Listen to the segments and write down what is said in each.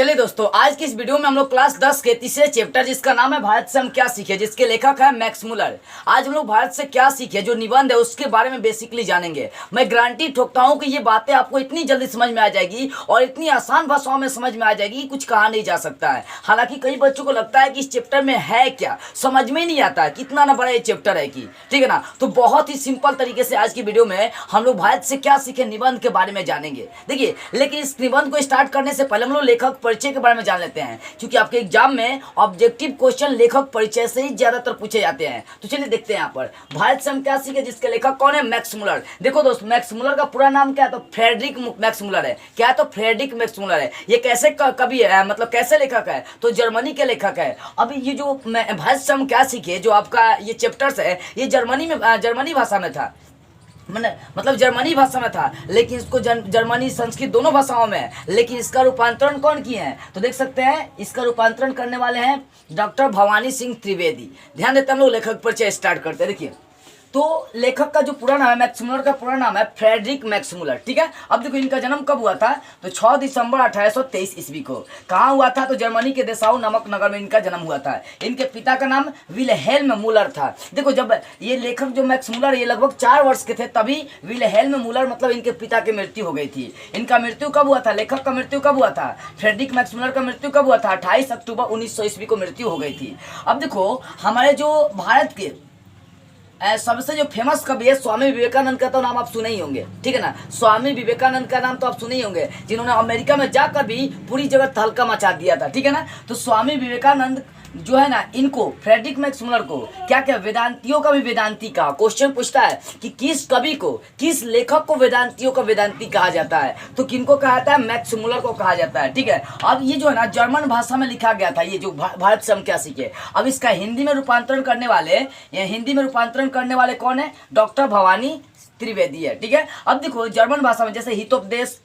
चलिए दोस्तों, आज की इस वीडियो में हम लोग क्लास 10 के तीसरे चैप्टर जिसका नाम है भारत से हम क्या सीखे, जिसके लेखक है मैक्स मुलर। आज हम लोग भारत से क्या सीखे जो निबंध है उसके बारे में बेसिकली जानेंगे। मैं गारंटी ठोकता हूं कि ये बातें आपको इतनी जल्दी समझ में आ जाएगी और इतनी आसान भाषाओं में समझ में आ जाएगी, कुछ कहा नहीं जा सकता है। हालांकि कई बच्चों को लगता है कि इस चैप्टर में है क्या, समझ में नहीं आता है कितना ना बड़ा ये चैप्टर है कि, ठीक है ना। तो बहुत ही सिंपल तरीके से आज की वीडियो में हम लोग भारत से क्या सीखे निबंध के बारे में जानेंगे। देखिए, लेकिन इस निबंध को स्टार्ट करने से पहले हम लोग लेखक परिचय के बारे में जान लेते हैं, क्योंकि आपके एग्जाम में ऑब्जेक्टिव क्वेश्चन लेखक परिचय से ही ज्यादातर पूछे जाते हैं। तो चलिए देखते हैं यहाँ पर भारत से हम क्या सीखे जिसके लेखक कौन है, मैक्स मुलर। देखो दोस्त, मैक्स मुलर का पूरा नाम क्या है, तो फ्रेडरिक मैक्स मुलर है। क्या है, तो फ्रेडरिक मैक्स मुलर है। ये कैसे कवि है, मतलब कैसे लेखक है, तो जर्मनी के लेखक है। अभी ये जो भारत से हम क्या सीखे जो आपका ये चैप्टर्स है, ये जर्मनी भाषा में था, मतलब जर्मनी भाषा में था, लेकिन इसको जर्मनी संस्कृत दोनों भाषाओं में है। लेकिन इसका रूपांतरण कौन किए हैं, तो देख सकते हैं इसका रूपांतरण करने वाले हैं डॉक्टर भवानी सिंह त्रिवेदी। ध्यान देते हैं, हम लोग लेखक परिचय स्टार्ट करते हैं। देखिए, तो लेखक का जो पूरा नाम है, मैक्स मुलर का पूरा नाम है फ्रेडरिक मैक्स मुलर, ठीक है। अब देखो इनका जन्म कब हुआ था, तो 6 दिसंबर 1823 ईस्वी को। कहाँ हुआ था, तो जर्मनी के देसाउ नामक नगर में इनका जन्म हुआ था। इनके पिता का नाम विलहेल्म मुलर था। देखो, जब ये लेखक जो मैक्स मुलर ये लगभग 4 वर्ष के थे तभी विलहेल्म मुलर मतलब इनके पिता की मृत्यु हो गई थी। इनका मृत्यु कब हुआ था, लेखक का मृत्यु कब हुआ था, फ्रेडरिक मैक्स मुलर का मृत्यु कब हुआ था, 28 अक्टूबर 1900 ईस्वी को मृत्यु हो गई थी। अब देखो, हमारे जो भारत के सबसे जो फेमस कवि है स्वामी विवेकानंद का तो नाम आप सुने ही होंगे, ठीक है ना। स्वामी विवेकानंद का नाम तो आप सुने ही होंगे, जिन्होंने अमेरिका में जाकर भी पूरी जगह तहलका मचा दिया था, ठीक है ना। तो स्वामी विवेकानंद जो है ना, इनको फ्रेडरिक मैक्स मुलर को क्या क्या वेदांतियों का भी वेदांती कहा। क्वेश्चन पूछता है कि किस कवि को, किस लेखक को वेदांतियों का वेदांती कहा जाता है, तो किनको कहा जाता है, मैक्स मुलर को कहा जाता है, ठीक है। अब ये जो है ना जर्मन भाषा में लिखा गया था, ये जो भारत से हम क्या सीखे। अब इसका हिंदी में रूपांतरण करने वाले कौन है, डॉक्टर भवानी त्रिवेदी है, ठीक है। अब देखो, जर्मन भाषा में जैसे हितोपदेश,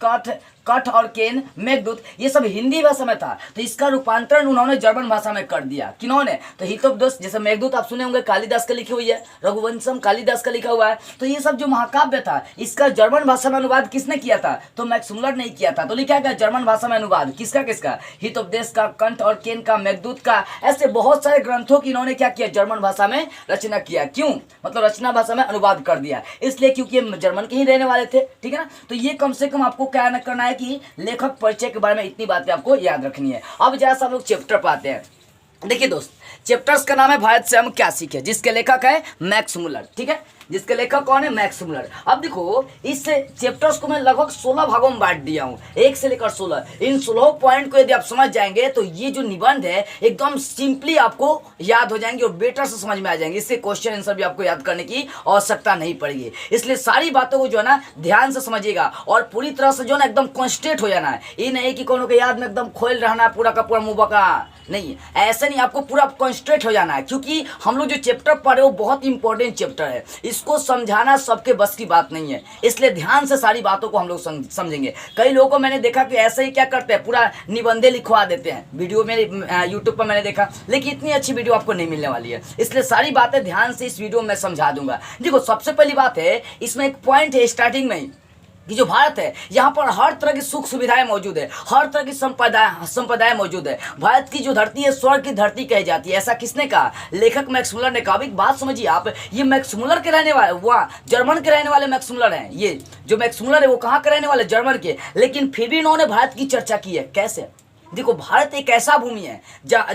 कठ और केन, मेघदूत, ये सब हिंदी भाषा में था, तो इसका रूपांतरण उन्होंने जर्मन भाषा में कर दिया। किन्होंने, तो हितोपदेश, जैसे मेघदूत आप सुने होंगे कालिदास का लिखी हुई है, रघुवंशम कालिदास का लिखा हुआ है। तो ये सब जो महाकाव्य था इसका जर्मन भाषा में अनुवाद किसने किया था, तो मैक्स मुलर ने किया था। तो लिखा गया जर्मन भाषा में अनुवाद किसका, हितोपदेश का, कंठ और केन का, मेघदूत का, ऐसे बहुत सारे ग्रंथों की इन्होंने क्या किया, जर्मन भाषा में रचना किया। क्यों, मतलब रचना भाषा में अनुवाद कर दिया, इसलिए क्योंकि ये जर्मन के ही रहने वाले थे, ठीक है ना। तो ये कम से कम आपको क्या करना है कि लेखक परिचय के बारे में इतनी बातें आपको याद रखनी है। अब जरा सा हम लोग चैप्टर पर आते हैं। देखिए दोस्त, चैप्टर्स का नाम है भारत से हम क्या सीखे, जिसके लेखक है मैक्स मुलर, ठीक है। जिसके लेखक कौन है, मैक्स मुलर। अब देखो, इस चैप्टर्स को मैं लगभग 16 भागों में बांट दिया हूँ, 1 से लेकर 16। इन 16 पॉइंट को यदि आप समझ जाएंगे तो ये जो निबंध है एकदम सिंपली आपको याद हो जाएंगे और बेटर से समझ में आ जाएंगे। इससे क्वेश्चन आंसर भी आपको याद करने की आवश्यकता नहीं पड़ेगी। इसलिए सारी बातों को जो है ना ध्यान से समझिएगा और पूरी तरह से जो है ना एकदम कॉन्सेंट्रेट हो जाना है। ये नहीं कि कोनो के याद में एकदम खोल रहना है पूरा का पूरा मुंह का, नहीं, ऐसे नहीं, आपको पूरा कॉन्सेंट्रेट हो जाना है, क्योंकि हम लोग जो चैप्टर पढ़े वो बहुत इंपॉर्टेंट चैप्टर है। इसको समझाना सबके बस की बात नहीं है, इसलिए ध्यान से सारी बातों को हम लोग समझेंगे। कई लोगों को मैंने देखा कि ऐसे ही क्या करते हैं, पूरा निबंधे लिखवा देते हैं। वीडियो में यूट्यूब पर मैंने देखा, लेकिन इतनी अच्छी वीडियो आपको नहीं मिलने वाली है, इसलिए सारी बातें ध्यान से इस वीडियो में समझा दूंगा। देखो, सबसे पहली बात है, इसमें एक पॉइंट है स्टार्टिंग में कि जो भारत है यहाँ पर हर तरह की सुख सुविधाएं मौजूद है, हर तरह की संपदाएं मौजूद है। भारत की जो धरती है स्वर्ग की धरती कही जाती है। ऐसा किसने कहा, लेखक मैक्स मुलर ने कहा। एक बात समझिए आप, ये मैक्स मुलर के रहने वाले, वहाँ जर्मन के रहने वाले मैक्स मुलर हैं। ये जो मैक्स मुलर है वो कहाँ के रहने वाले, जर्मन के, लेकिन फिर भी इन्होंने भारत की चर्चा की है। कैसे, देखो, भारत एक ऐसा भूमि है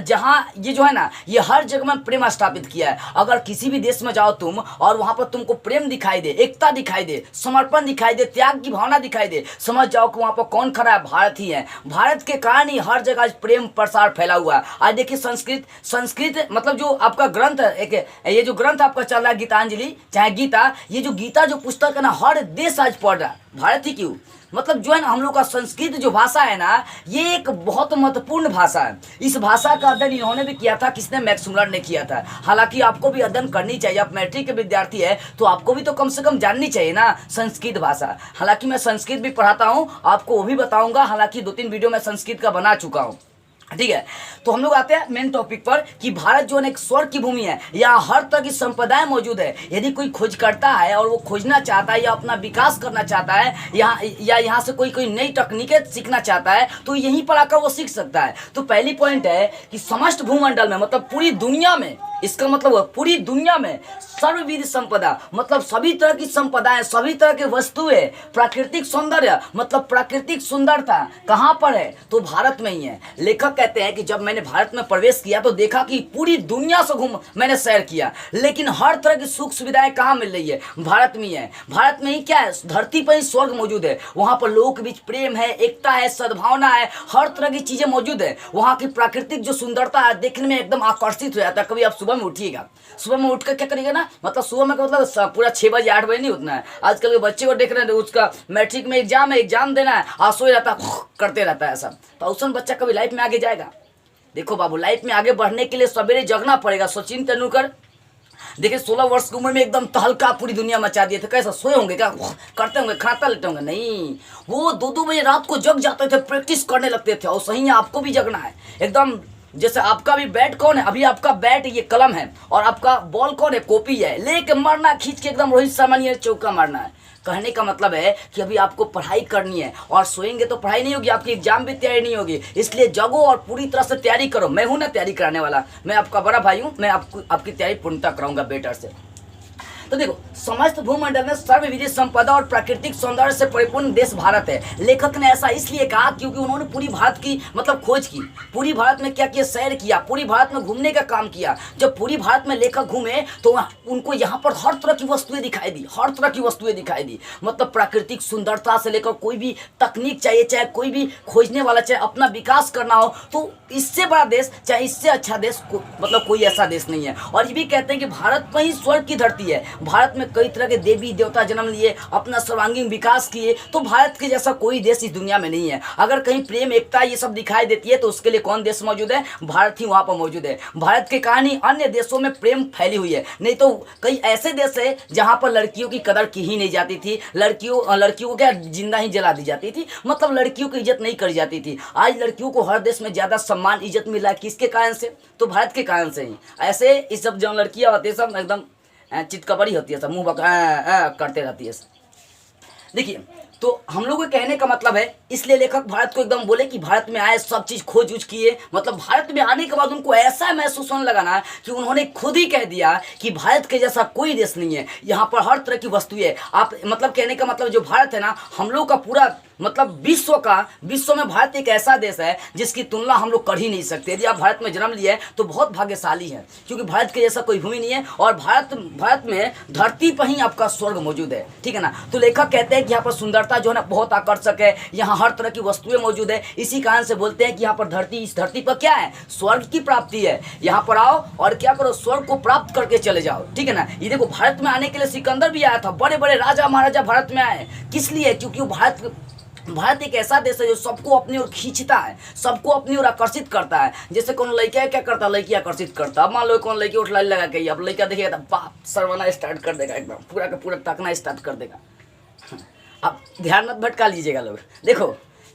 जहाँ ये जो है ना, ये हर जगह में प्रेम स्थापित किया है। अगर किसी भी देश में जाओ तुम और वहाँ पर तुमको प्रेम दिखाई दे, एकता दिखाई दे, समर्पण दिखाई दे, त्याग की भावना दिखाई दे, समझ जाओ कि वहाँ पर कौन खड़ा है, भारत ही है। भारत के कारण ही हर जगह आज प्रेम प्रसार फैला हुआ है। आज देखिए, संस्कृत मतलब जो आपका ग्रंथ एक, ये जो ग्रंथ आपका चल रहा है गीतांजलि चाहे गीता, ये जो गीता जो पुस्तक है ना, हर देश आज पढ़ रहा है। भारत ही क्यों, मतलब जो है ना, हम लोग का संस्कृत जो भाषा है ना, ये एक बहुत महत्वपूर्ण भाषा है। इस भाषा का अध्ययन इन्होंने भी किया था, किसने, मैक्स मुलर ने किया था। हालांकि आपको भी अध्ययन करनी चाहिए, आप मैट्रिक के विद्यार्थी है तो आपको भी तो कम से कम जाननी चाहिए ना संस्कृत भाषा। हालांकि मैं संस्कृत भी पढ़ाता हूँ, आपको वो भी बताऊंगा। हालांकि 2-3 वीडियो मैं संस्कृत का बना चुका हूँ। ठीक है। तो हम लोग आते हैं मेन टॉपिक पर कि भारत जो है एक स्वर्ग की भूमि है, यहाँ हर तरह की संपदाएं मौजूद है। यदि कोई खोज करता है और वो खोजना चाहता है या अपना विकास करना चाहता है यहाँ से कोई नई तकनीकें सीखना चाहता है तो यहीं पर आकर वो सीख सकता है। तो पहली पॉइंट है कि समस्त भूमंडल में मतलब पूरी दुनिया में, इसका मतलब पूरी दुनिया में सर्वविध संपदा मतलब सभी तरह की संपदाएं, सभी तरह के वस्तुएं, प्राकृतिक सौंदर्य मतलब प्राकृतिक सुंदरता कहाँ पर है तो भारत में ही है। लेखक कहते हैं कि जब मैंने भारत में प्रवेश किया तो देखा कि पूरी दुनिया से मैंने सैर किया, लेकिन हर तरह की सुख सुविधाएं कहाँ मिल रही है, भारत में ही है। भारत में ही क्या है, धरती पर ही स्वर्ग मौजूद है। वहाँ पर लोगों के बीच प्रेम है, एकता है, सद्भावना है, हर तरह की चीजें मौजूद है। वहाँ की प्राकृतिक जो सुंदरता है देखने में एकदम आकर्षित हो जाता है। कभी आप सुबह में उठिएगा, सुबह में उठकर क्या करिएगा ना, मतलब सुबह में मतलब पूरा 6 बजे 8 बजे नहीं उठना है। आजकल के बच्चे को देख रहे हैं, उसका मैट्रिक में एग्जाम देना है और सोए रहता करते रहता है ऐसा, तो उसन बच्चा कभी लाइफ में आगे जाएगा। देखो बाबू, लाइफ में आगे बढ़ने के लिए सवेरे जगना पड़ेगा। सचिन तेंदुलकर देखिए 16 वर्ष की उम्र में एकदम तहलका पूरी दुनिया मचा दिए थे। कैसा सोए होंगे, क्या करते होंगे, खाता लेते होंगे? नहीं, वो 2-2 बजे रात को जग जाते थे, प्रैक्टिस करने लगते थे। और सही है, आपको भी जगना है एकदम। जैसे आपका भी बैट कौन है, अभी आपका बैट ये कलम है और आपका बॉल कौन है, कॉपी है। लेके मारना, खींच के एकदम रोहित शर्मा ने चौका मारना है। कहने का मतलब है कि अभी आपको पढ़ाई करनी है और सोएंगे तो पढ़ाई नहीं होगी, आपकी एग्जाम भी तैयारी नहीं होगी। इसलिए जगो और पूरी तरह से तैयारी करो। मैं हूं ना तैयारी कराने वाला, मैं आपका बड़ा भाई हूं, मैं आपकी तैयारी पूर्णता कराऊंगा बेटर से। तो देखो, समस्त भूमंडल में सर्वविध संपदा और प्राकृतिक सौंदर्य से परिपूर्ण देश भारत है। लेखक ने ऐसा इसलिए कहा क्योंकि उन्होंने पूरी भारत की मतलब खोज की, पूरी भारत में क्या किया, सैर किया, पूरी भारत में घूमने का काम किया। जब पूरी भारत में लेखक घूमे तो उनको यहाँ पर हर तरह की वस्तुएं दिखाई दी, हर तरह की वस्तुएं दिखाई दी। मतलब प्राकृतिक सुंदरता से लेकर कोई भी तकनीक चाहिए, चाहे कोई भी खोजने वाला चाहे अपना विकास करना हो, तो इससे बड़ा देश, चाहे इससे अच्छा देश मतलब कोई ऐसा देश नहीं है। और ये भी कहते हैं कि भारत में ही स्वर्ग की धरती है। भारत में कई तरह के देवी देवता जन्म लिए, अपना सर्वांगीण विकास किए। तो भारत के जैसा कोई देश इस दुनिया में नहीं है। अगर कहीं प्रेम, एकता ये सब दिखाई देती है तो उसके लिए कौन देश मौजूद है, भारत ही वहां पर मौजूद है। भारत के कहानी अन्य देशों में प्रेम फैली हुई है। नहीं तो कई ऐसे देश है जहां पर लड़कियों की कदर की ही नहीं जाती थी, लड़कियों को क्या जिंदा ही जला दी जाती थी, मतलब लड़कियों की इज्जत नहीं करी जाती थी। आज लड़कियों को हर देश में ज्यादा सम्मान इज्जत मिला है, किसके कारण से, तो भारत के कारण से ही। ऐसे इस सब जो लड़कियां होती है सब एकदम चितकबरी होती है, सब मुंह करते रहती है। देखिए, तो हम लोग के कहने का मतलब है, इसलिए लेखक भारत को एकदम बोले कि भारत में आए, सब चीज खोज उज किए। मतलब भारत में आने के बाद उनको ऐसा महसूस होने लगा ना कि उन्होंने खुद ही कह दिया कि भारत के जैसा कोई देश नहीं है, यहाँ पर हर तरह की वस्तुएं है। आप मतलब कहने का मतलब जो भारत है ना, हम लोग का पूरा मतलब विश्व में भारत एक ऐसा देश है जिसकी तुलना हम लोग कर ही नहीं सकते। यदि आप भारत में जन्म लिए तो बहुत भाग्यशाली है, क्योंकि भारत के जैसा कोई भूमि नहीं है। और भारत में धरती पर ही आपका स्वर्ग मौजूद है, ठीक है ना। तो लेखक कहते हैं कि यहाँ पर सुंदरता जो है ना बहुत आकर्षक है, यहाँ हर तरह की वस्तुएं मौजूद है। इसी कारण से बोलते हैं कि यहाँ पर इस धरती पर क्या है, स्वर्ग की प्राप्ति है। यहाँ पर आओ और क्या करो, स्वर्ग को प्राप्त करके चले जाओ, ठीक है ना। ये देखो, भारत में आने के लिए सिकंदर भी आया था, बड़े बड़े राजा महाराजा भारत में आए। किस लिए, क्योंकि भारत एक ऐसा देश है जो सबको अपनी ओर खींचता है, सबको अपनी ओर आकर्षित करता है। जैसे कौन लड़का क्या करता है, लड़की आकर्षित करता है। मान लो कौन लड़की उठ लगा के, अब लड़का देखेगा तो बाप सरवाना स्टार्ट कर देगा, एकदम पूरा का पूरा ताकना स्टार्ट कर देगा। अब ध्यान मत भटका लीजिएगा लोग। देखो,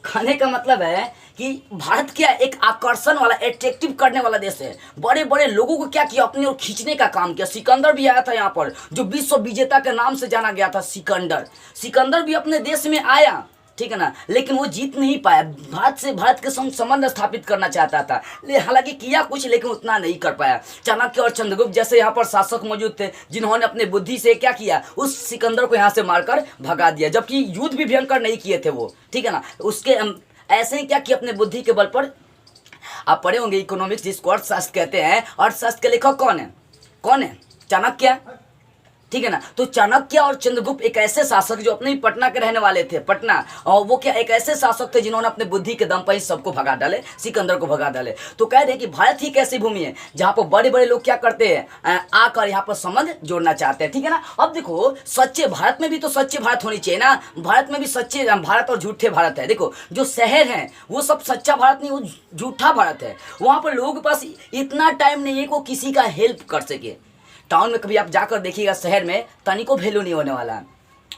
कहने का मतलब है कि भारत क्या एक आकर्षण वाला, एट्रैक्टिव करने वाला देश है। बड़े बड़े लोगों को क्या किया, अपनी ओर खींचने का काम किया। सिकंदर भी आया था यहाँ पर, जो विश्व विजेता के नाम से जाना गया था, सिकंदर भी अपने देश में आया, ठीक है ना। लेकिन वो जीत नहीं पाया, भारत के संग संबंध स्थापित करना चाहता था। हालांकि किया कुछ, लेकिन उतना नहीं कर पाया। चाणक्य और चंद्रगुप्त जैसे यहाँ पर शासक मौजूद थे, जिन्होंने अपने बुद्धि से क्या किया, उस सिकंदर को यहाँ से मारकर भगा दिया। जबकि युद्ध भी भयंकर नहीं किए थे वो, ठीक है ना। उसके ऐसे ही क्या किया, अपने बुद्धि के बल पर। आप पढ़े होंगे इकोनॉमिक्स, जिसको अर्थशास्त्र कहते हैं। अर्थशास्त्र के लेखक कौन है, चाणक्य, ठीक है ना। तो चाणक्य और चंद्रगुप्त एक ऐसे शासक जो अपने पटना के रहने वाले थे, पटना, और वो क्या एक ऐसे शासक थे जिन्होंने अपने बुद्धि के दम पर ही सबको भगा डाले, सिकंदर को भगा डाले। तो कह रहे कि भारत ही एक ऐसी भूमि है जहाँ पर बड़े बड़े लोग क्या करते हैं, आकर यहाँ पर संबंध जोड़ना चाहते हैं, ठीक है ना। अब देखो, सच्चे भारत में भी तो सच्चे भारत होनी चाहिए ना। भारत में भी सच्चे भारत और झूठे भारत है। देखो, जो शहर है वो सब सच्चा भारत नहीं, वो झूठा भारत है। वहाँ पर लोगों के पास इतना टाइम नहीं है कि वो किसी का हेल्प कर सके। टाउन में कभी आप जाकर देखिएगा, शहर में तनिको वैल्यू नहीं होने वाला है।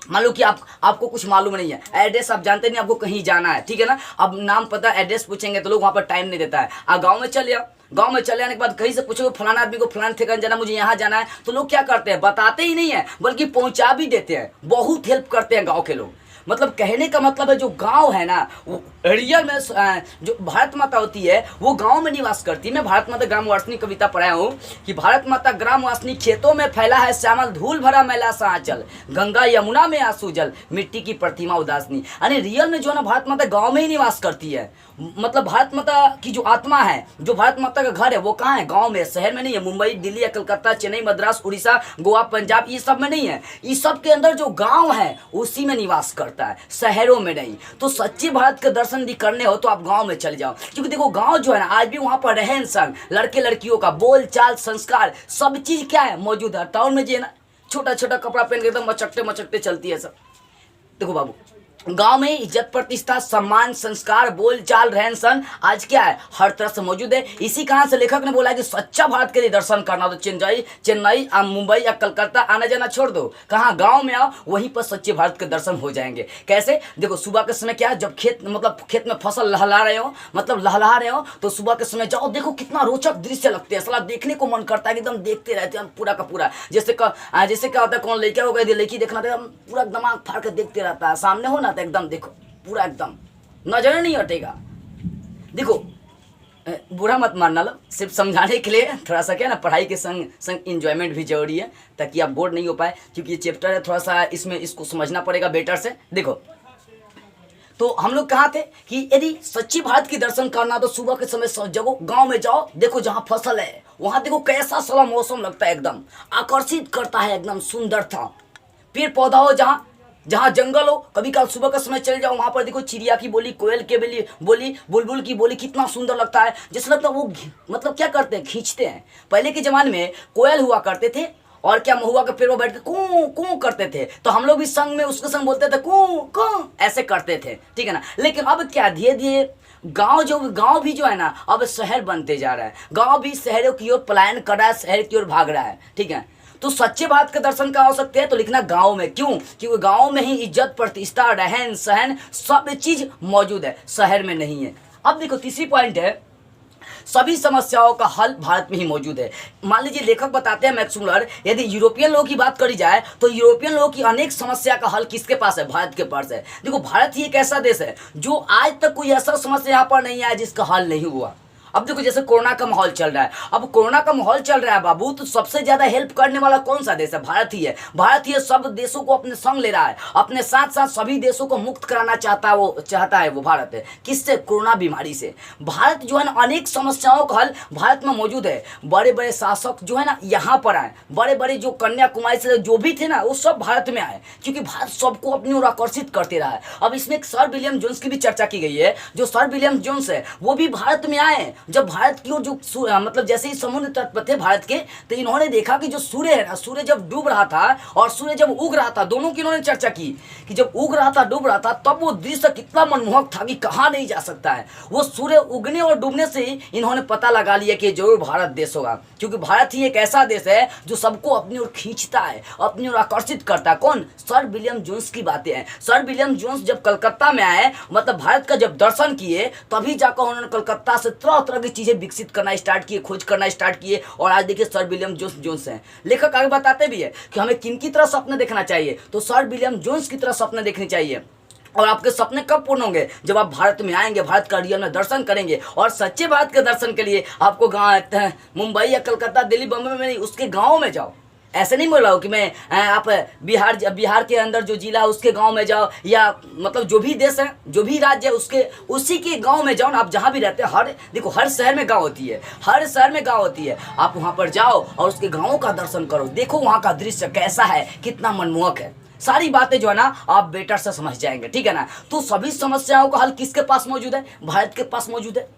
मान लो कि आपको कुछ मालूम नहीं है, एड्रेस आप जानते नहीं, आपको कहीं जाना है, ठीक है ना। अब नाम पता एड्रेस पूछेंगे तो लोग वहाँ पर टाइम नहीं देता है। आप गाँव में चले आओ, गांव में चले आने के बाद कहीं से पूछो फलाना आदमी को फलाना ठिकाना जाना, मुझे यहाँ जाना है, तो लोग क्या करते हैं, बताते ही नहीं है बल्कि पहुंचा भी देते हैं। बहुत हेल्प करते हैं गांव के लोग। मतलब कहने का मतलब है जो गांव है ना, वो रियल में जो भारत माता होती है वो गांव में निवास करती है। मैं भारत माता ग्राम वासनी कविता पढ़ाया हूँ कि भारत माता ग्राम वासनी खेतों में फैला है श्यामल धूल भरा मैला सा आंचल, गंगा यमुना में आंसू जल, मिट्टी की प्रतिमा उदासनी। यानी रियल में जो है ना भारत माता गाँव में ही निवास करती है। मतलब भारत माता की जो आत्मा है, जो भारत माता का घर है वो कहाँ है, गांव में, शहर में नहीं है। मुंबई, दिल्ली या कलकत्ता, चेन्नई, मद्रास, उड़ीसा, गोवा, पंजाब, ये सब में नहीं है। इस सब के अंदर जो गांव है उसी में निवास करता है, शहरों में नहीं। तो सच्चे भारत के दर्शन भी करने हो तो आप गांव में चले जाओ, क्योंकि देखो गांव जो है ना आज भी वहां पर रहन सहन, लड़के लड़कियों का बोल चाल, संस्कार, सब चीज क्या है, मौजूद है। टाउन में जो है ना छोटा छोटा कपड़ा पहन के एकदम मचकते मचकते चलती है सब। देखो बाबू, गांव में इज्जत, प्रतिष्ठा, सम्मान, संस्कार, बोल चाल, रहन सहन आज क्या है, हर तरह से मौजूद है। इसी कारण से लेखक ने बोला है कि सच्चा भारत के लिए दर्शन करना तो चेन्नई मुंबई या कलकत्ता आना जाना छोड़ दो, कहाँ गांव में आओ, वहीं पर सच्चे भारत के दर्शन हो जाएंगे। कैसे, देखो सुबह के समय क्या है, जब खेत में फसल लहला रहे हो, मतलब लहला रहे हो, तो सुबह के समय जाओ, देखो कितना रोचक दृश्य लगते हैं, सला देखने को मन करता है, एकदम देखते रहते हैं पूरा का पूरा। जैसे क्या होता है, कौन लड़का होगा, लड़की देखना था पूरा दिमाग फाड़ कर देखते रहता है, सामने हो ना तो एकदम देखो पूरा एकदम नजर नहीं हटेगा। देखो बुरा मत मानना लो, सिर्फ समझाने के लिए थोड़ा सा क्या ना, पढ़ाई के संग संग इंजॉयमेंट भी जरूरी है, ताकि आप बोर नहीं हो पाए, क्योंकि ये चैप्टर है थोड़ा सा, इसमें इसको समझना पड़ेगा बेटर से। देखो तो हम लोग कहाँ थे कि यदि सच्ची भारत की दर्शन करना तो सुबह के समय जगो, गांव में जाओ, देखो जहाँ फसल है वहां देखो कैसा साला मौसम लगता है, एकदम आकर्षित करता है, एकदम सुंदर था। पेड़ पौधा हो, जहाँ जंगल हो, कभी कल सुबह का समय चले जाओ, वहां पर देखो चिड़िया की बोली, कोयल की बोली, बुलबुल की बोली, कितना सुंदर लगता है। जैसे लगता है वो मतलब क्या करते हैं, खींचते हैं। पहले के जमाने में कोयल हुआ करते थे और क्या महुआ के पेड़ पर बैठ के कू कू करते थे, तो हम लोग भी संग में उसके संग बोलते थे कू कू, ऐसे करते थे, ठीक है ना। लेकिन अब क्या, धीरे धीरे गांव भी जो है ना अब शहर बनते जा रहा है, गांव भी शहरों की ओर पलायन कर रहा है, शहर की ओर भाग रहा है, ठीक है। तो सच्चे भारत के दर्शन कहाँ हो सकते हैं, तो लिखना गांव में। क्यों, क्योंकि गांव में ही इज्जत, प्रतिष्ठा, रहन सहन सब चीज मौजूद है, शहर में नहीं है। अब देखो तीसरी पॉइंट है, सभी समस्याओं का हल भारत में ही मौजूद है। मान लीजिए लेखक बताते हैं मैक्स मुलर, यदि यूरोपियन लोगों की बात करी जाए तो यूरोपियन लोगों की अनेक समस्या का हल किसके पास है, भारत के पास है। देखो भारत ही एक ऐसा देश है जो आज तक कोई ऐसा समस्या यहाँ पर नहीं आया जिसका हल नहीं हुआ। अब देखो जैसे कोरोना का माहौल चल रहा है, अब कोरोना का माहौल चल रहा है बाबू, तो सबसे ज्यादा हेल्प करने वाला कौन सा देश है, भारत ही है। भारत ही सब देशों को अपने संग ले रहा है, अपने साथ साथ सभी देशों को मुक्त कराना चाहता है वो भारत है। किससे, कोरोना बीमारी से। भारत जो है ना अनेक समस्याओं का हल भारत में मौजूद है। बड़े बड़े शासक जो है ना यहाँ पर आए, बड़े बड़े जो कन्याकुमारी से जो भी थे ना वो सब भारत में आए, क्योंकि भारत सबको अपनी ओर आकर्षित करते रहा है। अब इसमें एक सर विलियम जोन्स की भी चर्चा की गई है। जो सर विलियम जोन्स है वो भी भारत में आए, जब भारत की ओर जो मतलब जैसे ही समुद्र तट पर थे भारत के, तो इन्होंने देखा कि जो सूर्य है ना, सूर्य जब डूब रहा था और सूर्य जब उग रहा था, दोनों की इन्होंने चर्चा की कि जब उग रहा था डूब रहा था तब वो दृश्य कितना मनमोहक था कि कहा नहीं जा सकता है। वो सूर्य उगने और डूबने से ही इन्होंने पता लगा लिया कि जरूर भारत देश होगा, क्योंकि भारत ही एक ऐसा देश है जो सबको अपनी ओर खींचता है, अपनी ओर आकर्षित करता है। कौन, सर विलियम जोन्स की बातें हैं। सर विलियम जोन्स जब कलकत्ता में आए, मतलब भारत का जब दर्शन किए, तभी जाकर उन्होंने कलकत्ता से तरह तरह की चीजें विकसित करना स्टार्ट किए, खोज करना स्टार्ट किए, और आज देखिए सर विलियम जोन्स हैं। लेखक आगे बताते भी है कि हमें किन की तरह सपने देखना चाहिए, तो सर विलियम जोन्स की तरह सपने देखने चाहिए। और आपके सपने कब पूर्ण होंगे, जब आप भारत में आएंगे, भारत का रियल में दर्शन करेंगे। और सच्चे भारत के दर्शन के लिए आपको गाँव, मुंबई या कलकत्ता, दिल्ली, बम्बई में नहीं, उसके गाँव में जाओ। ऐसे नहीं बोल रहा हूँ कि मैं आप बिहार के अंदर जो जिला है उसके गांव में जाओ, या मतलब जो भी देश है, जो भी राज्य है उसी के गांव में जाओ ना। आप जहाँ भी रहते हैं, देखो हर शहर में गांव होती है, हर शहर में गांव होती है। आप वहाँ पर जाओ और उसके गाँवों का दर्शन करो, देखो वहाँ का दृश्य कैसा है, कितना मनमोहक है। सारी बातें जो है ना आप बेटर से समझ जाएंगे, ठीक है ना। तो सभी समस्याओं का हल किसके पास मौजूद है, भारत के पास मौजूद है।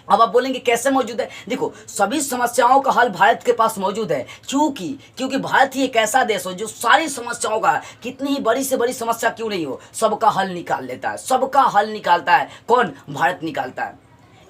अब आप बोलेंगे कैसे मौजूद है, देखो सभी समस्याओं का हल भारत के पास मौजूद है, क्योंकि भारत ही एक ऐसा देश हो जो सारी समस्याओं का, कितनी ही बड़ी से बड़ी समस्या क्यों नहीं हो, सबका हल निकाल लेता है, सबका हल निकालता है। कौन, भारत निकालता है।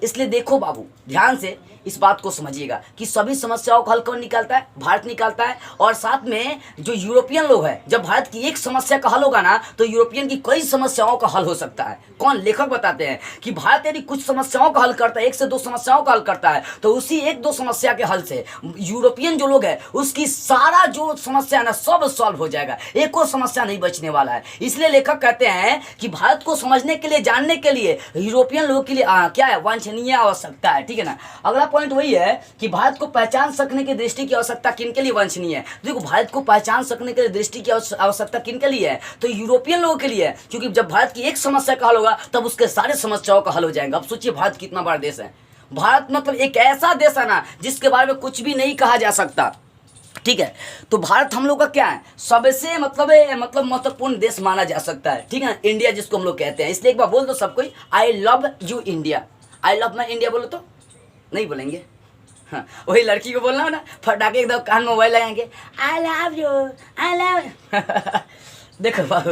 इसलिए देखो बाबू, ध्यान से इस बात को समझिएगा कि सभी समस्याओं का हल कौन निकालता है? भारत निकालता है। और साथ में जो यूरोपियन लोग हैं, जब भारत की एक समस्या का हल होगा ना, तो यूरोपियन की कई समस्याओं का हल हो सकता है। कौन? लेखक बताते हैं कि भारत यदि कुछ समस्याओं का हल करता है, 1 से 2 समस्याओं का हल करता है, तो उसी 1-2 समस्या के हल से यूरोपियन जो लोग हैं उसकी सारा जो समस्या है ना, सब सॉल्व हो जाएगा, एक और समस्या नहीं बचने वाला है। इसलिए लेखक कहते हैं कि भारत को समझने के लिए, जानने के लिए यूरोपियन लोगों के लिए क्या है? वांछनीय आवश्यकता है। ठीक है ना। अगला पॉइंट वही है कि भारत को पहचान सकने की दृष्टि की आवश्यकता किनके लिए वांछनीय है? देखो, भारत को पहचान सकने के लिए दृष्टि की आवश्यकता किनके लिए है? तो यूरोपियन लोगों के लिए है, क्योंकि जब भारत की एक समस्या का हल होगा तब उसके सारे समस्याओं का हल हो जाएगा। अब सोचिए भारत कितना बड़ा देश है। भारत मतलब एक ऐसा देश है ना जिसके बारे में कुछ भी नहीं कहा जा सकता। ठीक है। तो भारत हम लोग का क्या है? सबसे महत्वपूर्ण देश माना जा सकता है। ठीक है ना। इंडिया जिसको हम लोग कहते हैं। इसलिए एक बार बोल दो सब कोई, I love you India. I love my India बोलो तो नहीं बोलेंगे। हाँ, वही लड़की को बोलना हो ना, फटाके एकदम कान में मोबाइल लगाएंगे, I love you, I love. देखो बाबू,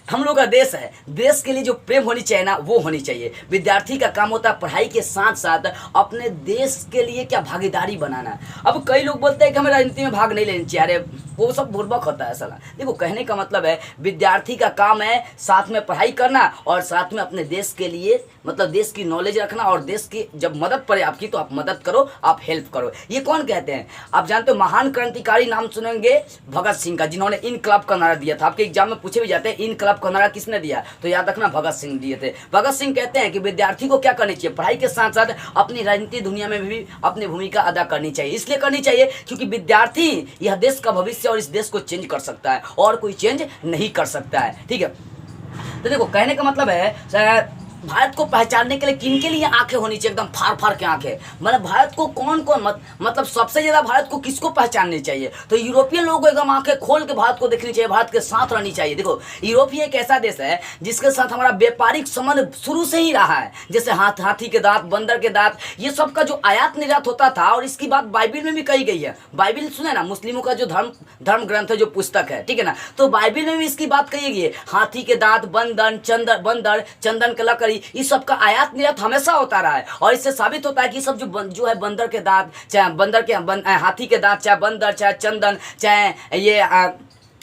हम लोग का देश है, देश के लिए जो प्रेम होनी चाहिए ना, वो होनी चाहिए। विद्यार्थी का काम होता है पढ़ाई के साथ साथ अपने देश के लिए क्या भागीदारी बनाना। अब कई लोग बोलते हैं कि हमें राजनीति में भाग नहीं लेनी चाहिए। अरे वो सब बुर्बक होता है साला। देखो, कहने का मतलब है विद्यार्थी का काम है साथ में पढ़ाई करना और साथ में अपने देश के लिए देश की नॉलेज रखना, और देश की जब मदद पड़े आपकी तो आप मदद करो, आप हेल्प करो। ये कौन कहते हैं? आप जानते हो, महान क्रांतिकारी नाम सुनेंगे भगत सिंह का, जिन्होंने इनकलाब का नारा दिया था। आपके एग्जाम में पूछे भी जाते हैं इनकलाब का नारा किसने दिया, तो याद रखना भगत सिंह दिए थे। भगत सिंह कहते हैं कि विद्यार्थी को क्या करनी चाहिए? पढ़ाई के साथ साथ अपनी राजनीतिक दुनिया में भी अपनी भूमिका अदा करनी चाहिए। इसलिए करनी चाहिए क्योंकि विद्यार्थी यह देश का भविष्य और इस देश को चेंज कर सकता है, और कोई चेंज नहीं कर सकता है। ठीक है। तो देखो, कहने का मतलब है भारत को पहचानने के लिए किनके लिए आंखें होनी चाहिए? एकदम फाड़ फाड़ के आंखें। मतलब भारत को कौन कौन मतलब सबसे ज्यादा भारत को किसको पहचाननी चाहिए? तो यूरोपियन लोगों को एकदम आंखें खोल के भारत को देखनी चाहिए, भारत के साथ रहनी चाहिए। देखो, यूरोप एक ऐसा देश है जिसके साथ हमारा व्यापारिक संबंध शुरू से ही रहा है। जैसे हाथी के दांत, बंदर के दांत, ये सब का जो आयात निर्यात होता था, और इसकी बात बाइबिल में भी कही गई है। बाइबिल सुने ना, मुस्लिमों का जो धर्म ग्रंथ है, जो पुस्तक है, ठीक है ना, तो बाइबिल में भी इसकी बात कही गई है। हाथी के दांत, बंदर, चंदन के लकड़ी, इस सब का आयात निर्यात हमेशा होता रहा है। और इससे साबित होता है कि सब जो है बंदर के दांत, चाहे हाथी के दांत, चाहे बंदर, चाहे चंदन, चाहे ये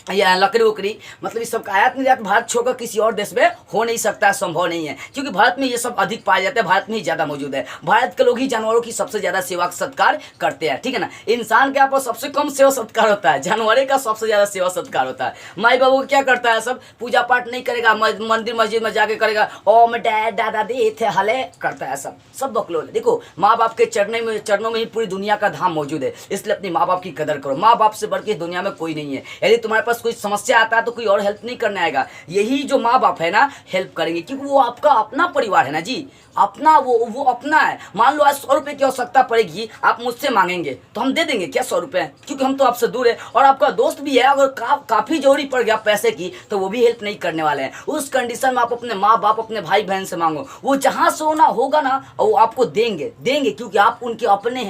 या लकड़ी उकड़ी, मतलब इस सब का आयात निर्यात भारत छोड़कर किसी और देश में हो नहीं सकता है, संभव नहीं है, क्योंकि भारत में ये सब अधिक पाए जाते हैं, भारत में ही ज़्यादा मौजूद है। भारत के लोग ही जानवरों की सबसे ज़्यादा सेवा सत्कार करते हैं। ठीक है ना। इंसान के यहाँ पर सबसे कम सेवा सत्कार होता है, जानवरों का सबसे ज़्यादा सेवा सत्कार होता है। माई बाबू क्या करता है? सब पूजा पाठ नहीं करेगा, मंदिर मस्जिद में जाके करेगा, ओम डैड दादा दे थे हले करता है, सब बकलोल। देखो, माँ बाप के चरणों में ही पूरी दुनिया का धाम मौजूद है। इसलिए अपनी माँ बाप की कदर करो। माँ बाप से बढ़ के दुनिया में कोई नहीं है। यदि तुम्हारे पास कोई समस्या आता है तो कोई और हेल्प नहीं करने आएगा, यही जो माँ बाप है ना हेल्प करेंगे, क्योंकि वो आपका अपना परिवार है ना जी, अपना वो अपना है। मान लो आज 100 रुपये की आवश्यकता पड़ेगी, आप मुझसे मांगेंगे तो हम दे देंगे क्या 100 रुपये? क्योंकि हम तो आपसे दूर है, और आपका दोस्त भी है, अगर काफ़ी जरूरी पड़ गया पैसे की तो वो भी हेल्प नहीं करने वाले हैं। उस कंडीशन में आप अपने माँ बाप, अपने भाई बहन से मांगो, वो जहाँ से होना होगा ना वो आपको देंगे, क्योंकि आप उनके अपने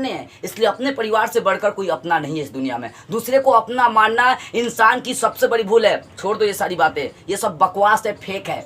हैं। इसलिए अपने परिवार से बढ़कर कोई अपना नहीं है इस दुनिया में। दूसरे को अपना मानना इंसान की सबसे बड़ी भूल है। छोड़ दो ये सारी बातें, ये सब बकवास है, फेक है।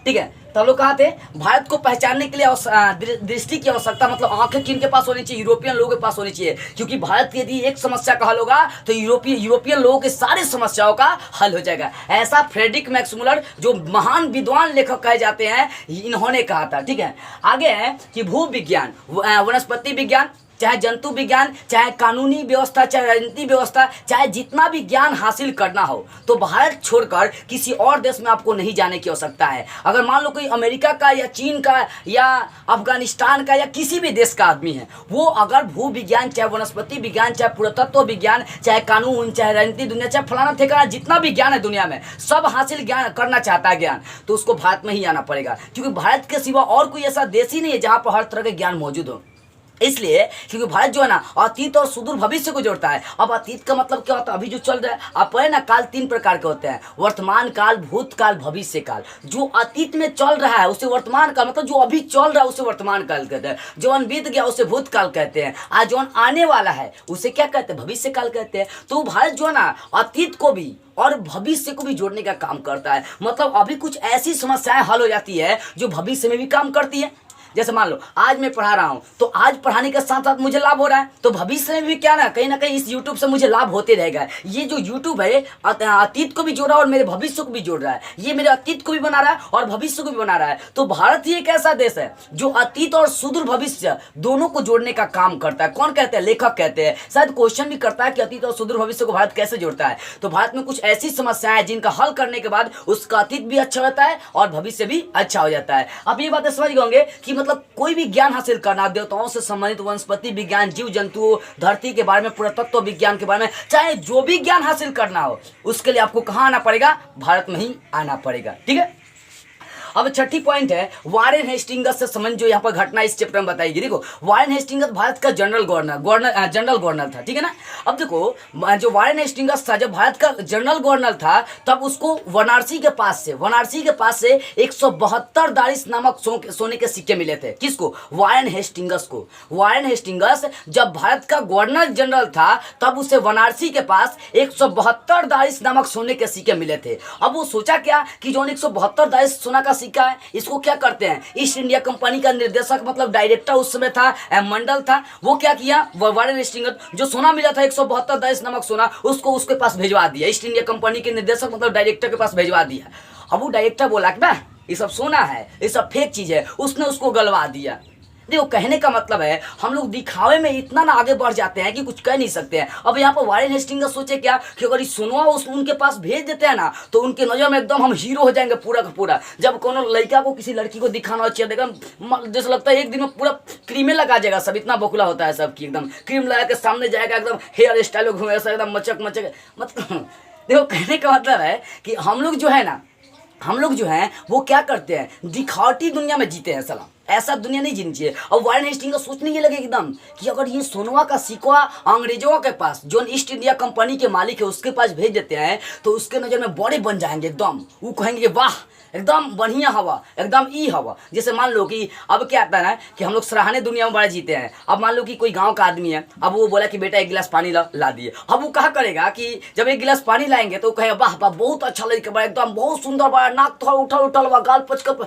ठीक है। तो लोग कहा थे भारत को पहचानने के लिए दृष्टि की आवश्यकता, मतलब आंखें किन के पास होनी चाहिए? यूरोपियन लोगों के पास होनी चाहिए, क्योंकि भारत की यदि एक समस्या का हल होगा तो यूरोपियन लोगों के सारी समस्याओं का हल हो जाएगा। ऐसा फ्रेडरिक मैक्समुलर, जो महान विद्वान लेखक कहे जाते हैं, इन्होंने कहा था। ठीक है। आगे है कि भू विज्ञान, वनस्पति विज्ञान, चाहे जंतु विज्ञान, चाहे कानूनी व्यवस्था, चाहे राजनीतिक व्यवस्था, चाहे जितना भी ज्ञान हासिल करना हो, तो भारत छोड़कर किसी और देश में आपको नहीं जाने की आवश्यकता है। अगर मान लो कोई अमेरिका का या चीन का या अफगानिस्तान का या किसी भी देश का आदमी है, वो अगर भू विज्ञान, चाहे वनस्पति विज्ञान, चाहे पुरातत्व विज्ञान, चाहे कानून, चाहे राजनीतिक दुनिया, चाहे फलाना ठिकाना, जितना भी ज्ञान है दुनिया में, सब हासिल ज्ञान करना चाहता है ज्ञान, तो उसको भारत में ही आना पड़ेगा, क्योंकि भारत के सिवा और कोई ऐसा देश ही नहीं है जहाँ पर हर तरह के ज्ञान मौजूद हो। इसलिए क्योंकि भारत जो है ना अतीत और सुदूर भविष्य को जोड़ता है। अब अतीत का मतलब क्या होता है? अभी जो चल रहा है, आप पढ़े ना, काल 3 प्रकार के होते हैं, वर्तमान काल, भूतकाल, भविष्य काल। जो अतीत में चल रहा है उसे वर्तमान काल, मतलब जो अभी चल रहा है उसे वर्तमान काल कहते हैं। जो बीत गया उसे भूतकाल कहते हैं। आज जो आने वाला है उसे क्या कहते हैं? भविष्य काल कहते हैं। तो भारत जो है ना अतीत को भी और भविष्य को भी जोड़ने का काम करता है। मतलब अभी कुछ ऐसी समस्याएं हल हो जाती है जो भविष्य में भी काम करती है। जैसे मान लो आज मैं पढ़ा रहा हूँ, तो आज पढ़ाने के साथ साथ मुझे लाभ हो रहा है, तो भविष्य में भी क्या ना कहीं इस यूट्यूब से मुझे लाभ होते रहेगा। ये जो यूट्यूब है अतीत को भी जोड़ रहा है और मेरे भविष्य को भी जोड़ रहा है, ये मेरे अतीत को भी बना रहा है और भविष्य को भी बना रहा है। तो भारत ही एक ऐसा देश है जो अतीत और सुदूर भविष्य दोनों को जोड़ने का काम करता है। कौन कहते हैं? लेखक कहते हैं। शायद क्वेश्चन भी करता है कि अतीत और सुदूर भविष्य को भारत कैसे जोड़ता है। तो भारत में कुछ ऐसी समस्याएं हैं जिनका हल करने के बाद उसका अतीत भी अच्छा होता है और भविष्य भी अच्छा हो जाता है। अब ये बातें समझ गए होंगे कि मतलब कोई भी ज्ञान हासिल करना, देवताओं से संबंधित वनस्पति विज्ञान, जीव जंतुओं, धरती के बारे में, पुरातत्व विज्ञान के बारे में, चाहे जो भी ज्ञान हासिल करना हो, उसके लिए आपको कहाँ आना पड़ेगा? भारत में ही आना पड़ेगा। ठीक है। अब छठी पॉइंट है वारेन हेस्टिंगस से संबंध जो यहाँ पर घटना इस चैप्टर में बताएगी। देखो वारेन हेस्टिंगस भारत का जनरल गवर्नर था। ठीक है ना। अब देखो जो वारेन हेस्टिंगस था, जब भारत का जनरल गवर्नर था, तब उसको वाराणसी के पास से 172 दारिस नामक सोने के सिक्के मिले थे। किसको? वारेन हेस्टिंगस को। वारेन हेस्टिंगस जब भारत का गवर्नर जनरल था, तब उसे वाराणसी के पास 172 दारिस नामक सोने के सिक्के मिले थे। अब वो सोचा क्या कि जो 172 दारिस सोना का सिक्का है, इसको क्या करते हैं? ईस्ट इंडिया कंपनी का निर्देशक मतलब डायरेक्टर उस समय था, मंडल था, वो क्या किया? वारेन हेस्टिंगस जो सोना मिला था 172 दारिस नामक सोना, उसको उसके पास भिजवा दिया। ईस्ट इंडिया कंपनी के निर्देशक मतलब डायरेक्टर के पास भिजवा दिया। अब वो डायरेक्टर बोला कि ना ये सब सोना है, ये सब फेक चीज है, उसने उसको गलवा दिया। देखो कहने का मतलब है हम लोग दिखावे में इतना ना आगे बढ़ जाते हैं कि कुछ कह नहीं सकते हैं। अब यहाँ पर वारेन हेस्टिंगस सोचे क्या कि अगर इस सोनवा उनके पास भेज देते हैं ना, तो उनके नजर में एकदम हम हीरो हो जाएंगे पूरा का पूरा। जब कोनो लड़का को किसी लड़की को दिखाना चाहिए, देखा जैसे लगता है एक दिन में पूरा क्रीमे लगा जाएगा, सब इतना बकुला होता है सबकी, एकदम क्रीम लगा के सामने जाएगा, एकदम हेयर स्टाइल में घूमेगा एकदम मचक मतलब देखो कहने का मतलब है कि हम लोग जो है वो क्या करते हैं? दिखावटी दुनिया में जीते हैं। सलाम ऐसा दुनिया नहीं जीनी चाहिए। और वारेन हेस्टिंगस का सोचने ये लगे एकदम कि अगर ये सोनवा का सिक्का अंग्रेजों के पास, जो ईस्ट इंडिया कंपनी के मालिक है, उसके पास भेज देते हैं, तो उसके नज़र में बड़े बन जाएंगे एकदम। वो कहेंगे वाह एकदम बढ़िया हवा, एकदम ई हवा। जैसे मान लो कि अब क्या आता है ना कि हम लोग सराहने दुनिया में बड़े जीते हैं। अब मान लो कि कोई गांव का आदमी है, अब वो बोला कि बेटा एक गिलास पानी ला दिए। अब वो कहा करेगा कि जब एक गिलास पानी लाएंगे तो कहेगा वाह वाह बहुत अच्छा लड़का बड़ा, एकदम बहुत सुंदर बड़ा, नाक थोड़ा उठल हुआ, गाल पचकर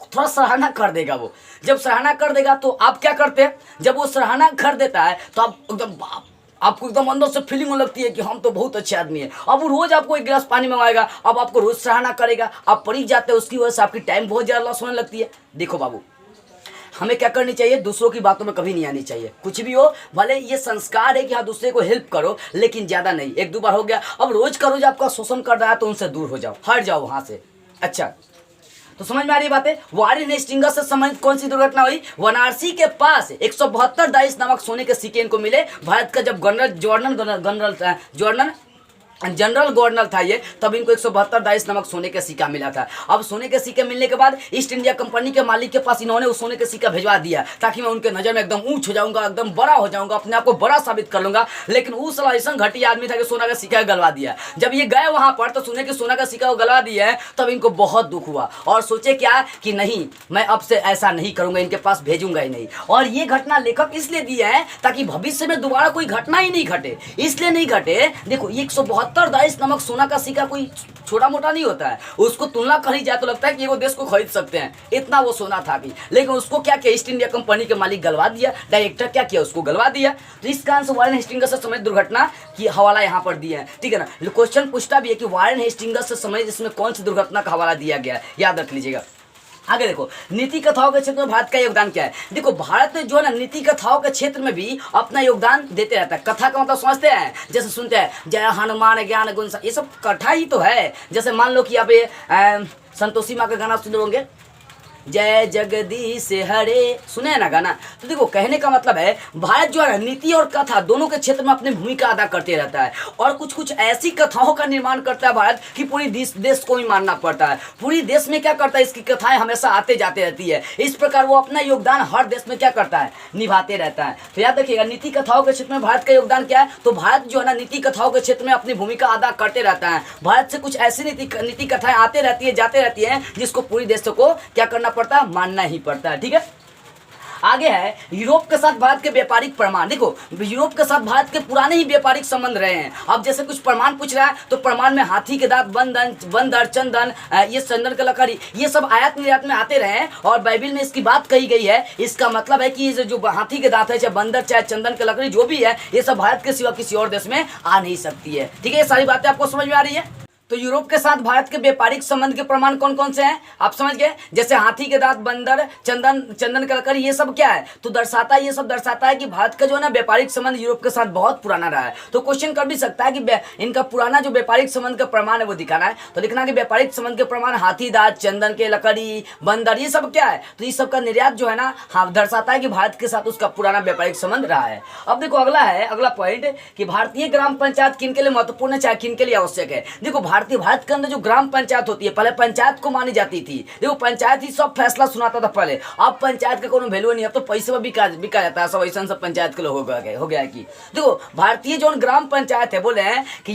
थोड़ा सराहना कर देगा। वो जब सराहना कर देगा तो आप क्या करते हैं? जब वो सराहना कर देता है तो आप एकदम आपको एकदम अंदर से फीलिंग होने लगती है कि हम तो बहुत अच्छे आदमी हैं। अब वो रोज आपको एक गिलास पानी मंगाएगा, अब आपको रोज सराहना करेगा, आप पड़ी जाते हैं, उसकी वजह से आपकी टाइम बहुत ज़्यादा लॉस होने लगती है। देखो बाबू, हमें क्या करनी चाहिए? दूसरों की बातों में कभी नहीं आनी चाहिए। कुछ भी हो, भले ये संस्कार है कि हाँ दूसरे को हेल्प करो, लेकिन ज़्यादा नहीं। एक दो बार हो गया, अब रोज का रोज आपका शोषण कर रहा है तो उनसे दूर हो जाओ, हट जाओ वहाँ से। अच्छा तो समझ में आ रही बात है? वारेन हेस्टिंगस से संबंधित कौन सी दुर्घटना हुई? वाराणसी के पास 172 दारिस नामक सोने के सिक्के इनको मिले। भारत का जब जनरल गवर्नर था ये, तब इनको 172 दारिस नमक सोने का सिक्का मिला था। अब सोने के सिक्के मिलने के बाद ईस्ट इंडिया कंपनी के मालिक के पास इन्होंने उस सोने के सिक्का भिजवा दिया ताकि मैं उनके नज़र में एकदम ऊंच हो जाऊंगा, एकदम बड़ा हो जाऊंगा, अपने आप को बड़ा साबित कर लूंगा। लेकिन उस साला ऐसा घटिया आदमी था कि सोना का सिक्का गलवा दिया। जब ये गए वहां पर तो सुने कि सोना का सिक्का गलवा दिया है, तब इनको बहुत दुख हुआ और सोचे क्या कि नहीं मैं अब से ऐसा नहीं करूंगा, इनके पास भेजूंगा ही नहीं। और ये घटना लेखक इसलिए दिया है ताकि भविष्य में दोबारा कोई घटना ही नहीं घटे, इसलिए नहीं घटे। देखो 172 दारिस नमक सोना का सिक्का कोई छोटा मोटा नहीं होता है, उसको तुलना करी जाए तो लगता है कि वो देश को खरीद सकते हैं, इतना वो सोना था भी। लेकिन उसको क्या किया? ईस्ट इंडिया कंपनी के मालिक गलवा दिया, डायरेक्टर क्या किया? उसको गलवा दिया। तो इस कारण से वारेन हेस्टिंगस से संबंधित दुर्घटना की हवाला यहाँ पर दिया है। ठीक है ना। क्वेश्चन पूछता भी है कि वारेन हेस्टिंगस से संबंधित इसमें कौन सी दुर्घटना का हवाला दिया गया है, याद रख लीजिएगा। आगे देखो नीति कथाओं के क्षेत्र में भारत का योगदान क्या है। देखो भारत में जो है ना नीति कथाओं के क्षेत्र में भी अपना योगदान देते रहता है। कथा का मतलब समझते हैं, जैसे सुनते हैं जय हनुमान ज्ञान गुण, ये सब कथा ही तो है। जैसे मान लो कि आप ये संतोषी माँ का गाना सुने होंगे, जय जगदीश हरे, सुने ना गाना। तो देखो कहने का मतलब है भारत जो है नीति और कथा दोनों के क्षेत्र में अपनी भूमिका अदा करते रहता है और कुछ कुछ ऐसी कथाओं का निर्माण करता है भारत कि पूरी देश को ही मानना पड़ता है। पूरी देश में क्या करता है, इसकी कथाएं हमेशा आते जाते रहती है। इस प्रकार वो अपना योगदान हर देश में क्या करता है, निभाते रहता है। तो याद रखिएगा नीति कथाओं के क्षेत्र में भारत का योगदान क्या है। तो भारत जो है ना नीति कथाओं के क्षेत्र में अपनी भूमिका अदा करते रहता है। भारत से कुछ ऐसी नीति कथाएं आते रहती है, जाते रहती है, जिसको पूरी देशों को क्या करना पड़ता है, मानना ही पड़ता है। ठीक है। आगे है यूरोप के साथ भारत के व्यापारिक प्रमाण। देखो यूरोप के साथ भारत के पुराने ही व्यापारिक संबंध रहे हैं। अब जैसे कुछ प्रमाण पूछ रहा है तो प्रमाण में हाथी के दांत, बंदर, चंदन, ये चंदन का लकड़ी, ये सब आयात निर्यात में आते रहे और बाइबिल में इसकी बात कही गई है। इसका मतलब है कि ये जो हाथी के दांत है, चाहे बंदर, चाहे चंदन की लकड़ी, जो भी है, ये सब भारत के सिवा किसी और देश में आ नहीं सकती है। ठीक है, ये सारी बातें आपको समझ में आ रही है। तो यूरोप के साथ भारत के व्यापारिक संबंध के प्रमाण कौन कौन से हैं आप समझ गए। जैसे हाथी के दांत, बंदर, चंदन का लकड़ी, ये सब क्या है, तो ये सब दर्शाता है कि भारत का जो है ना व्यापारिक संबंध यूरोप के साथ बहुत पुराना रहा है। तो क्वेश्चन कर भी सकता है कि इनका पुराना जो व्यापारिक संबंध का प्रमाण है वो दिखाना है। तो लिखना कि व्यापारिक संबंध के प्रमाण हाथी दांत, चंदन के लकड़ी, बंदर, ये सब क्या है, तो ये सब का निर्यात जो है ना, हाँ, दर्शाता है कि भारत के साथ उसका पुराना व्यापारिक संबंध रहा है। अब देखो अगला पॉइंट कि भारतीय ग्राम पंचायत किन के लिए महत्वपूर्ण है, चाहे किन के लिए आवश्यक है। देखो भारत के अंदर जो ग्राम पंचायत होती है, पहले पंचायत को मानी जाती थी। देखो पंचायत ही सब फैसला सुनाता था पहले। अब पंचायत का कोई वैल्यू नहीं, अब तो पैसे में बिका जाता है सब। ऐसा सब पंचायत के लोग हो गया कि देखो भारतीय जो ग्राम पंचायत है, बोले हैं कि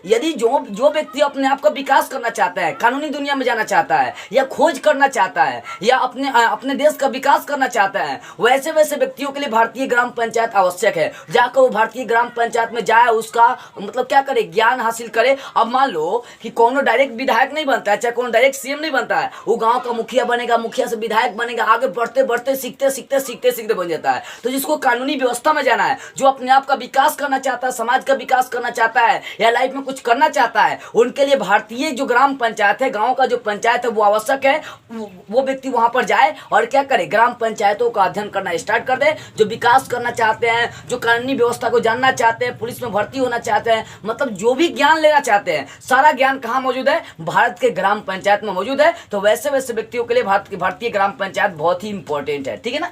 यदि जो व्यक्ति अपने आप का विकास करना चाहता है, कानूनी दुनिया में जाना चाहता है, या खोज करना चाहता है, या अपने देश का विकास करना चाहता है, वैसे व्यक्तियों के लिए भारतीय ग्राम पंचायत आवश्यक है। जाकर वो भारतीय ग्राम पंचायत में जाए, उसका मतलब क्या करे, ज्ञान हासिल करे। अब मान लो कि कोनो डायरेक्ट विधायक नहीं बनता है, चाहे कोनो डायरेक्ट सीएम नहीं बनता है, वो गांव का मुखिया बनेगा, मुखिया से विधायक बनेगा, आगे बढ़ते सीखते बन जाता है। तो जिसको कानूनी व्यवस्था में जाना है, जो अपने आप का विकास करना चाहता है, समाज का विकास करना चाहता है, या लाइफ में कुछ करना चाहता है, उनके लिए भारतीय जो ग्राम पंचायत है, गाँव का जो पंचायत है, वो आवश्यक है। वो व्यक्ति वहां पर जाए और क्या करे, ग्राम पंचायतों का अध्ययन करना स्टार्ट कर दे। जो विकास करना चाहते हैं, जो कानूनी व्यवस्था को जानना चाहते हैं, पुलिस में भर्ती होना चाहते हैं, मतलब जो भी ज्ञान लेना चाहते हैं, सारा ज्ञान कहाँ मौजूद है, भारत के ग्राम पंचायत में मौजूद है। तो वैसे व्यक्तियों के लिए भारतीय ग्राम पंचायत बहुत ही इंपॉर्टेंट है। ठीक है ना।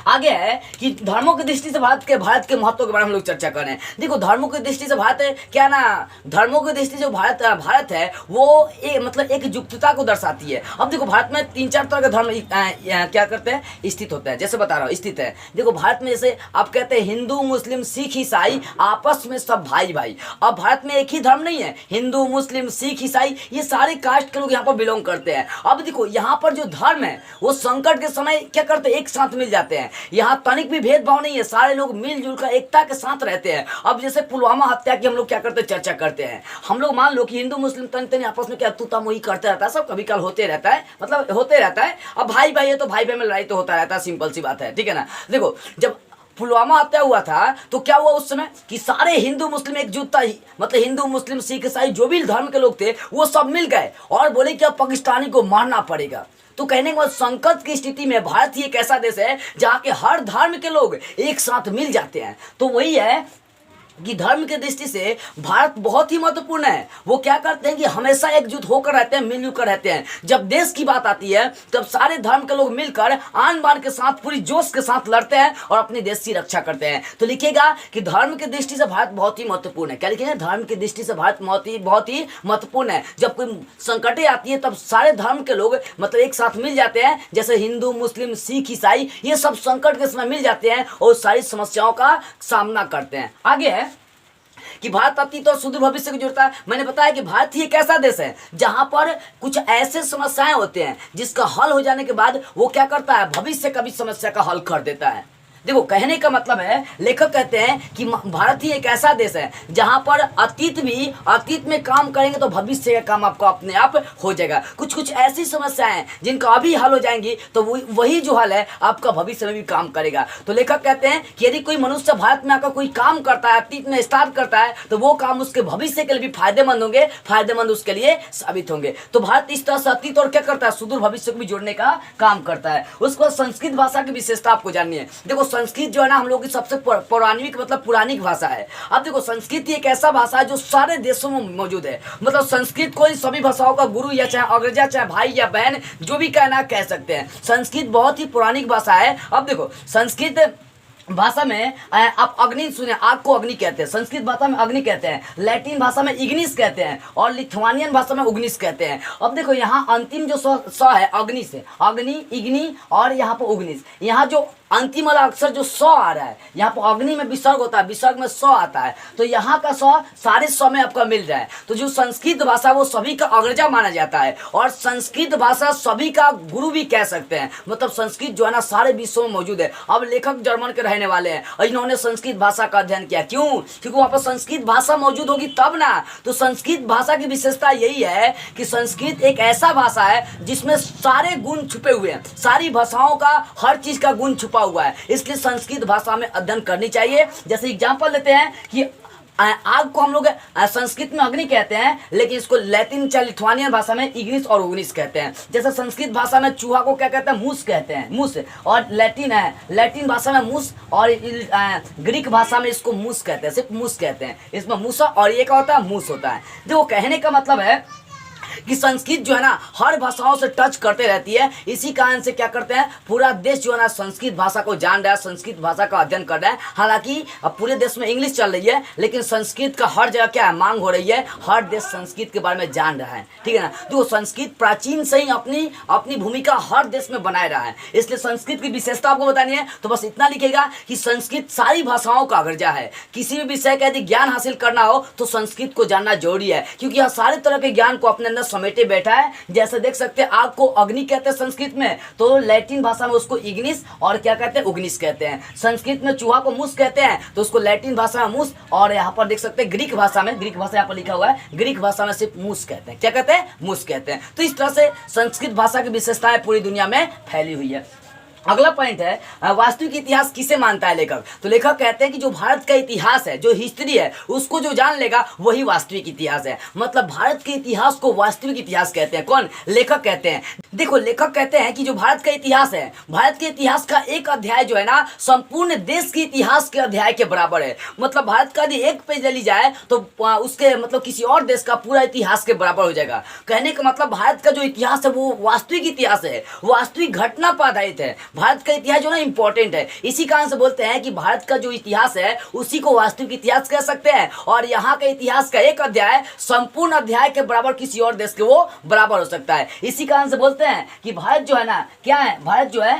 आगे है कि धर्मों की दृष्टि से भारत के महत्व के बारे में हम लोग चर्चा कर रहे हैं। देखो धर्मों की दृष्टि से भारत क्या ना, धर्मों की दृष्टि से जो भारत है वो मतलब एक युक्तता को दर्शाती है। अब देखो भारत में 3-4 तरह के धर्म क्या करते हैं, स्थित होते हैं। जैसे बता रहा हूँ, स्थित है। देखो भारत में जैसे आप कहते हैं हिंदू, मुस्लिम, सिख, ईसाई आपस में सब भाई। अब भारत में एक ही धर्म नहीं है, हिंदू, मुस्लिम, सिख, ईसाई, ये सारे कास्ट के लोग यहाँ पर बिलोंग करते हैं। अब देखो यहाँ पर जो धर्म है वो संकट के समय क्या करते हैं, एक साथ मिल जाते हैं। यहाँ तनिक भी भेदभाव नहीं है, सारे लोग मिलजुल कर एकता के साथ रहते हैं। अब जैसे पुलवामा हत्या की हम लोग क्या करते हैं, चर्चा करते हैं। हम लोग मान लो कि हिंदू मुस्लिम तनी आपस में क्या तू मोही करते रहता है, सब कभी कल होते रहता है, मतलब होते रहता है। अब भाई है तो भाई में लड़ाई तो होता रहता है, सिंपल सी बात है। ठीक है ना। देखो जब पुलवामा हत्या हुआ था तो क्या हुआ उस समय कि सारे हिंदू मुस्लिम एकजुटता ही, मतलब हिंदू मुस्लिम सिख ईसाई जो भी धर्म के लोग थे वो सब मिल गए और बोले कि अब पाकिस्तानी को मारना पड़ेगा। तो कहने के बाद संकट की स्थिति में भारत ही एक ऐसा देश है जहाँ के हर धर्म के लोग एक साथ मिल जाते हैं। तो वही है कि धर्म की दृष्टि से भारत बहुत ही महत्वपूर्ण है। वो क्या करते हैं कि हमेशा एकजुट होकर रहते हैं, मिलजुल कर रहते हैं। जब देश की बात आती है तब सारे धर्म के लोग मिलकर आन बान के साथ पूरी जोश के साथ लड़ते हैं और अपने देश की रक्षा करते हैं। तो लिखिएगा कि धर्म की दृष्टि से भारत बहुत ही महत्वपूर्ण है। क्या लिखेंगे, धर्म की दृष्टि से भारत बहुत ही महत्वपूर्ण है। जब कोई संकटें आती है तब सारे धर्म के लोग मतलब एक साथ मिल जाते हैं। जैसे हिंदू, मुस्लिम, सिख, ईसाई, ये सब संकट के समय मिल जाते हैं और सारी समस्याओं का सामना करते हैं। आगे है कि भारत अतीत और सुदूर भविष्य को जोड़ता है। मैंने बताया कि भारत ही एक ऐसा देश है जहां पर कुछ ऐसे समस्याएं होते हैं जिसका हल हो जाने के बाद वो क्या करता है, भविष्य का भी समस्या का हल कर देता है। देखो कहने का मतलब है, लेखक कहते हैं कि भारत ही एक ऐसा देश है जहां पर अतीत में काम करेंगे तो भविष्य का काम आपको अपने आप हो जाएगा। कुछ ऐसी समस्याएं जिनका अभी हल हो जाएंगी तो वही जो हल है आपका भविष्य में भी काम करेगा। तो लेखक कहते हैं कि यदि कोई मनुष्य भारत में आकर कोई काम करता है, अतीत में स्टार्ट करता है, तो वो काम उसके भविष्य के लिए भी फायदेमंद होंगे, फायदेमंद उसके लिए साबित होंगे। तो भारत इस तरह से अतीत और क्या करता है, सुदूर भविष्य को भी जोड़ने का काम करता है। उसके बाद संस्कृत भाषा की विशेषता आपको जाननी है। देखो संस्कृत जो है ना हम लोग की सबसे पौराणिक मतलब पुरानी भाषा है। अब देखो संस्कृत एक ऐसा भाषा है जो सारे देशों में मौजूद है। मतलब संस्कृत को सभी भाषाओं का गुरु या चाहे अग्रजा, चाहे भाई या बहन, जो भी कहना कह सकते हैं। संस्कृत बहुत ही पौराणिक भाषा है। अब देखो संस्कृत भाषा में आप अग्नि सुने, आग को अग्नि कहते हैं, संस्कृत भाषा में अग्नि कहते हैं, लैटिन भाषा में इग्निस कहते हैं और लिथुआनियन भाषा में उग्निस कहते हैं। अब देखो यहाँ अंतिम जो स है अग्नि से, अग्नि, इग्नि और यहाँ पर उग्निस, यहाँ जो अंतिम वाला अक्षर जो स आ रहा है, यहाँ पर अग्नि में विसर्ग होता है, विसर्ग में स आता है, तो यहाँ का स सारे स में आपका मिल रहा है। तो जो संस्कृत भाषा वो सभी का अग्रजा माना जाता है और संस्कृत भाषा सभी का गुरु भी कह सकते हैं। मतलब संस्कृत जो है ना सारे विश्व में मौजूद है। अब लेखक जर्मन के रहने वाले हैं और इन्होंने संस्कृत भाषा का अध्ययन किया, क्यों? क्योंकि वहाँ पर संस्कृत भाषा मौजूद होगी तब ना। तो संस्कृत भाषा की विशेषता यही है कि संस्कृत एक ऐसा भाषा है जिसमें सारे गुण छुपे हुए हैं, सारी भाषाओं का हर चीज का गुण छुपा हुआ है, इसलिए संस्कृत भाषा में अध्ययन करनी चाहिए। जैसे एग्जांपल लेते हैं कि आग को हम लोग संस्कृत में अग्नि कहते हैं, लेकिन इसको लैटिन या लिथुआनियन भाषा में इग्निस और उग्निस कहते हैं। जैसे संस्कृत भाषा में चूहा को क्या कहते हैं? मूस कहते हैं, मूस। और लैटिन भाषा में मूस और ग्रीक भाषा में इसको मूस कहते हैं, सिर्फ मूस कहते हैं। इसमें मूसा और ये क्या होता है? मूस होता है। जो कहने का मतलब है कि संस्कृत जो है ना हर भाषाओं से टच करते रहती है। इसी कारण से क्या करते हैं, पूरा देश जो है ना संस्कृत भाषा को जान रहा है, संस्कृत भाषा का अध्ययन कर रहा है। हालांकि अब पूरे देश में इंग्लिश चल रही है, लेकिन संस्कृत का हर जगह क्या है, मांग हो रही है। हर देश संस्कृत के बारे में जान रहा है, ठीक है ना। तो संस्कृत प्राचीन से ही अपनी भूमिका हर देश में बनाए रहा है, इसलिए संस्कृत की विशेषता आपको बतानी है। तो बस इतना लिखेगा कि संस्कृत सारी भाषाओं का अग्रजा है। किसी भी विषय का यदि ज्ञान हासिल करना हो तो संस्कृत को जानना जरूरी है, क्योंकि यह सारे तरह के ज्ञान को अपने अंदर समेटे बैठा है। जैसे देख सकते हैं आग को अग्नि कहते हैं संस्कृत में, तो लैटिन भाषा में उसको इग्निस और क्या कहते हैं? उग्निस कहते हैं। संस्कृत में चूहा को मूस कहते हैं, तो उसको लैटिन भाषा में मूस, और यहाँ पर देख सकते हैं ग्रीक भाषा यहाँ पर लिखा हुआ है, ग्रीक भाषा में सिर्फ मूस कहते हैं। क्या कहते हैं? मूस कहते हैं। तो इस तरह से संस्कृत भाषा की विशेषताएं पूरी दुनिया में फैली हुई है। अगला पॉइंट है वास्तविक इतिहास किसे मानता है लेखक? तो लेखक कहते हैं कि जो भारत का इतिहास है, जो हिस्ट्री है, उसको जो जान लेगा वही वास्तविक इतिहास है। मतलब भारत के इतिहास को वास्तविक इतिहास कहते हैं। कौन? लेखक कहते हैं। देखो लेखक कहते हैं कि जो भारत का इतिहास है, भारत के इतिहास का एक अध्याय जो है ना संपूर्ण देश के इतिहास के अध्याय के बराबर है। मतलब भारत का यदि एक पेज ले ली जाए तो उसके मतलब किसी और देश का पूरा इतिहास के बराबर हो जाएगा। कहने का मतलब भारत का जो इतिहास है वो वास्तविक इतिहास है, वास्तविक घटना पर आधारित है। भारत का इतिहास जो ना इंपॉर्टेंट है, इसी कारण से बोलते हैं कि भारत का जो इतिहास है उसी को वास्तविक इतिहास कह सकते हैं। और यहाँ का इतिहास का एक अध्याय संपूर्ण अध्याय के बराबर किसी और देश के वो बराबर हो सकता है। इसी कारण से बोलते हैं कि भारत जो है ना क्या है, भारत जो है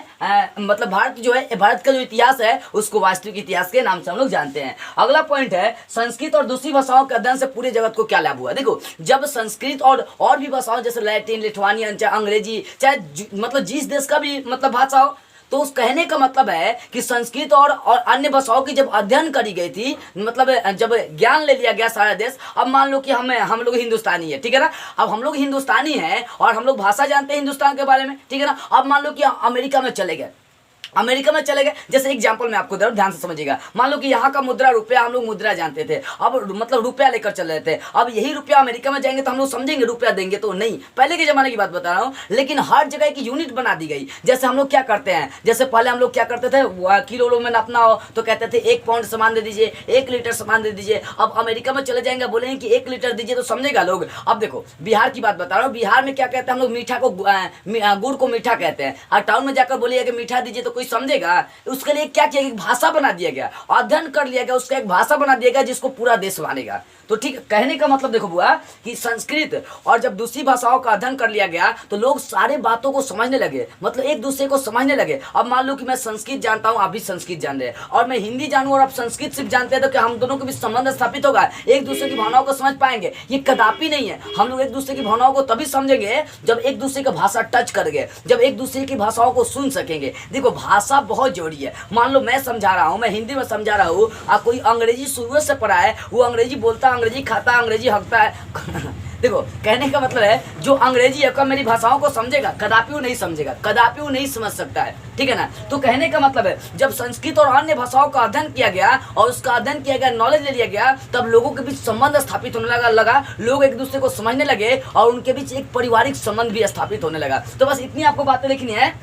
मतलब भारत का जो इतिहास है उसको वास्तविक इतिहास के नाम से हम लोग जानते हैं। अगला पॉइंट है संस्कृत और दूसरी भाषाओं के अध्ययन से पूरे जगत को क्या लाभ हुआ। देखो जब संस्कृत और भी भाषाओं जैसे लैटिन, लिथुआनियन, चाहे अंग्रेजी, चाहे मतलब जिस देश का भी मतलब भाषा हो, तो उस कहने का मतलब है कि संस्कृत और अन्य भाषाओं की जब अध्ययन करी गई थी, मतलब जब ज्ञान ले लिया गया सारा देश। अब मान लो कि हम लोग हिंदुस्तानी है, ठीक है ना। अब हम लोग हिंदुस्तानी हैं और हम लोग भाषा जानते हैं हिंदुस्तान के बारे में, ठीक है ना। अब मान लो कि अमेरिका में चले गए, जैसे एग्जांपल मैं आपको दे रहा हूं, ध्यान से समझिएगा। मान लो कि यहाँ का मुद्रा रुपया, हम लोग मुद्रा जानते थे, अब मतलब रुपया लेकर चल रहे थे। अब यही रुपया अमेरिका में जाएंगे तो हम लोग समझेंगे रुपया देंगे, तो नहीं, पहले के जमाने की बात बता रहा हूँ। लेकिन हर जगह की यूनिट बना दी गई। जैसे हम लोग क्या करते हैं, जैसे पहले हम लोग क्या करते थे, किलो में नापना हो तो कहते थे 1 पाउंड सामान दे दीजिए, 1 लीटर सामान दे दीजिए। अब अमेरिका में चले जाएंगे, बोलेंगे कि 1 लीटर दीजिए, तो समझेगा लोग। अब देखो बिहार की बात बता रहा हूँ, बिहार में क्या कहते हैं हम लोग, मीठा को गुड़ को मीठा कहते हैं। और टाउन में जाकर बोलिएगा कि मीठा दीजिए, तो कोई समझेगा? उसके लिए क्या किया, एक भाषा बना दिया गया, अध्ययन कर लिया गया, उसका एक भाषा बना दिया गया जिसको पूरा देश मानेगा। तो ठीक, कहने का मतलब देखो बुआ कि संस्कृत और जब दूसरी भाषाओं का अध्ययन कर लिया गया तो लोग सारे बातों को समझने लगे, मतलब एक दूसरे को समझने लगे। अब मान लो कि मैं संस्कृत जानता हूँ, आप भी संस्कृत जान रहे हैं, और मैं हिंदी जानूँ और आप संस्कृत सिर्फ जानते हैं, तो क्या हम दोनों के बीच संबंध स्थापित होगा? एक दूसरे की भावनाओं को समझ पाएंगे? ये कदापि नहीं है। हम लोग एक दूसरे की भावनाओं को तभी समझेंगे जब एक दूसरे का भाषा टच करेंगे, जब एक दूसरे की भाषाओं को सुन सकेंगे। देखो भाषा बहुत जरूरी है। मान लो मैं समझा रहा हूँ, मैं हिंदी में समझा रहा हूँ, और कोई अंग्रेजी शुरू से पढ़ा है, वो अंग्रेजी बोलता, अंग्रेजी खाता, अंग्रेजी हकता है देखो कहने का मतलब है जो अंग्रेजी है मेरी भाषाओं को समझेगा? कदापि वो नहीं समझेगा, कदापि वो नहीं समझ सकता है, ठीक है ना। तो कहने का मतलब है जब संस्कृत और अन्य भाषाओं का अध्ययन किया गया और उसका अध्ययन किया गया, नॉलेज ले लिया गया, तब लोगों के बीच संबंध स्थापित होने लगा, लोग एक दूसरे को समझने लगे और उनके बीच एक पारिवारिक संबंध भी स्थापित होने लगा। तो बस इतनी आपको बातें लिखनी है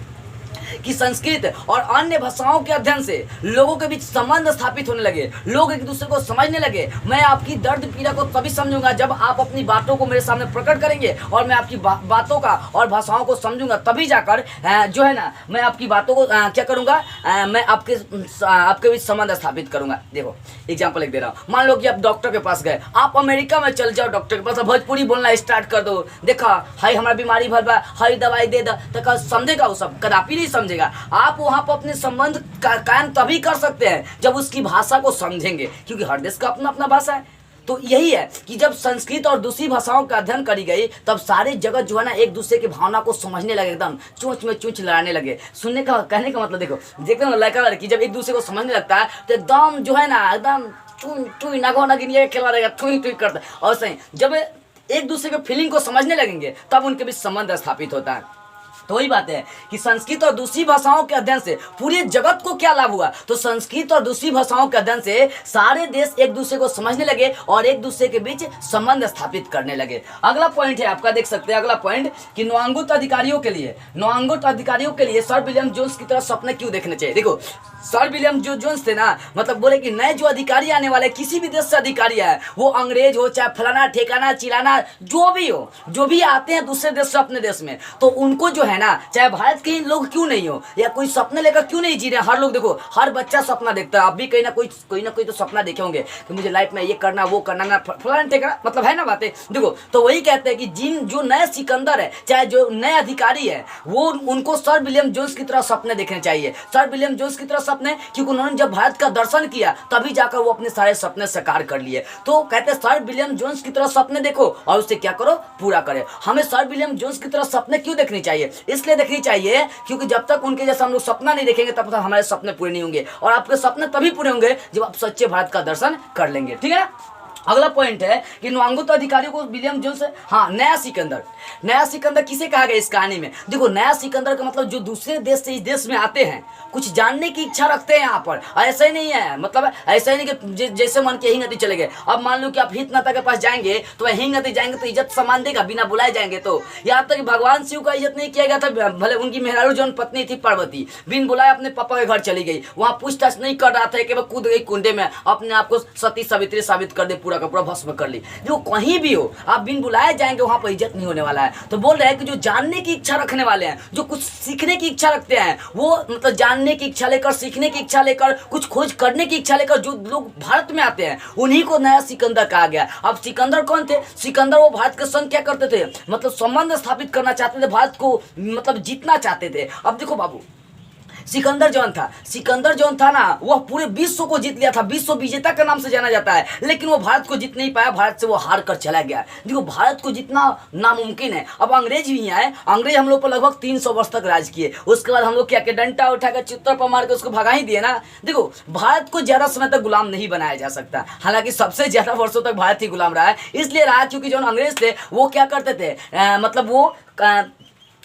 कि संस्कृत और अन्य भाषाओं के अध्ययन से लोगों के बीच संबंध स्थापित होने लगे, लोग एक दूसरे को समझने लगे। मैं आपकी दर्द पीड़ा को तभी समझूंगा जब आप अपनी बातों को मेरे सामने प्रकट करेंगे, और मैं आपकी बातों का और भाषाओं को समझूंगा, तभी जाकर जो है ना मैं आपकी बातों को क्या करूंगा, मैं आपके बीच संबंध स्थापित करूंगा। देखो एग्जाम्पल लिख दे रहा हूँ। मान लो कि आप डॉक्टर के पास गए, आप अमेरिका में चल जाओ डॉक्टर के पास, भोजपुरी बोलना स्टार्ट कर दो, देखा हाई हमारा बीमारी भर बा, हाई दवाई दे दो, तो समझेगा वो सब? कदापि नहीं समझेगा। आप वहां पर अपने संबंध कायम तभी कर सकते हैं जब उसकी भाषा को समझेंगे, क्योंकि हर देश का अपना अपना भाषा है। तो यही है कि जब संस्कृत और दूसरी भाषाओं का अध्ययन करी गई, तब सारे जगत जो है ना एक दूसरे की भावना को समझने लगे, एकदम चोंच में चोंच लड़ाने लगे। सुनने का कहने का मतलब देखो, देखते हो लड़का लड़की जब एक दूसरे को समझने लगता है तो एकदम जो है ना एकदम चुई नगो नगिनिया खेला रहेगा, टुई टुई करता है। और सही जब एक दूसरे के फीलिंग को समझने लगेंगे तब उनके बीच संबंध स्थापित होता है। तो वही बात है कि संस्कृत और दूसरी भाषाओं के अध्ययन से पूरे जगत को क्या लाभ हुआ? तो संस्कृत और दूसरी भाषाओं के अध्ययन से सारे देश एक दूसरे को समझने लगे और एक दूसरे के बीच संबंध स्थापित करने लगे। अगला पॉइंट है आपका, देख सकते हैं अगला पॉइंट कि नौअंगुत अधिकारियों के लिए सर विलियम जोन्स की तरह सपने क्यों देखने चाहिए। देखो सर विलियम जो जोन्स थे ना, मतलब बोले कि नए जो अधिकारी आने वाले, किसी भी देश से अधिकारी है, वो अंग्रेज हो चाहे फलाना ठेकाना चिलाना जो भी हो, जो भी आते हैं दूसरे देश से अपने देश में, तो उनको जो है ना, चाहे भारत के ही लोग क्यों नहीं हो या कोई सपने लेकर क्यों नहीं जी रहे हैं। हर लोग देखो, हर बच्चा सपना देखता है। आप भी कहीं ना कोई तो सपना देखे होंगे कि मुझे लाइफ में ये करना वो करना ना फलाना ठेकाना, मतलब है ना बातें। देखो तो वही कहते हैं कि जो नए सिकंदर है, चाहे जो नए अधिकारी है, वो उनको सर विलियम जोन्स की तरह सपने देखने चाहिए। सर विलियम जोन्स की तरह सपने, क्योंकि उन्होंने जब भारत का दर्शन किया तभी जाकर वो अपने सारे सपने साकार कर लिए। तो कहते हैं सर विलियम जोन्स की तरह सपने देखो और उसे क्या करो, पूरा करे। हमें सर विलियम जोन्स की तरह सपने क्यों देखनी चाहिए? इसलिए देखनी चाहिए क्योंकि जब तक उनके जैसा हम लोग सपना नहीं देखेंगे तब तक हमारे सपने पूरे नहीं होंगे, और आपके सपने तभी पूरे होंगे जब आप सच्चे भारत का दर्शन कर लेंगे। ठीक है। अगला पॉइंट है कि नौअंगुत अधिकारियों को विलियम जोन्स, हाँ नया सिकंदर किसे कहा गया इस कहानी में? देखो नया सिकंदर का मतलब जो दूसरे देश से इस देश में आते हैं, कुछ जानने की इच्छा रखते हैं यहाँ पर। ऐसा ही नहीं है, मतलब ऐसा ही नहीं कि जैसे मन के हिंग नदी चले गए। अब मान लो कि आप हित नाता के पास जाएंगे तो वह हिंग नदी जाएंगे तो इज्जत सम्मान देगा बिना बुलाए जाएंगे। तो यहाँ तक कि भगवान शिव का इज्जत नहीं किया गया था, भले उनकी मेहरारू जौन पत्नी थी पार्वती, बिन बुलाए अपने पापा के घर चली गई, वहाँ पूछताछ नहीं कर रहा था कि वह कूद गई कुंडे में, अपने आप को सती सावित्री साबित कर दे, पूरा का पूरा भस्म कर ली। जो कहीं भी हो आप बिन बुलाए जाएंगे वहां पर इज्जत नहीं होने वाला है। तो बोल रहे हैं कि जो जानने की इच्छा रखने वाले हैं, जो कुछ सीखने की इच्छा रखते हैं, वो मतलब जानने की इच्छा लेकर, सीखने की इच्छा लेकर, कुछ खोज करने की इच्छा लेकर जो लोग भारत में आते हैं, उन्हीं को नया सिकंदर कहा गया। अब सिकंदर कौन थे? सिकंदर वो भारत के संग क्या करते थे, मतलब संबंध स्थापित करना चाहते थे, भारत को मतलब जीतना चाहते थे। अब देखो बाबू, सिकंदर जौन था ना, वह पूरे विश्व को जीत लिया था, विश्व विजेता के नाम से जाना जाता है, लेकिन वो भारत को जीत नहीं पाया, भारत से वो हार कर चला गया। देखो भारत को जितना नामुमकिन है। अब अंग्रेज भी आए, अंग्रेज हम लोग पर लगभग 300 वर्ष तक राज किए, उसके बाद हम लोग क्या किया, डंडा उठाकर चित्तर पर मार के उसको भगा ही दिए ना। देखो भारत को ज्यादा समय तक गुलाम नहीं बनाया जा सकता, हालांकि सबसे ज्यादा वर्षों तक भारत ही गुलाम रहा है। इसलिए रहा क्योंकि जो अंग्रेज थे वो क्या करते थे, मतलब वो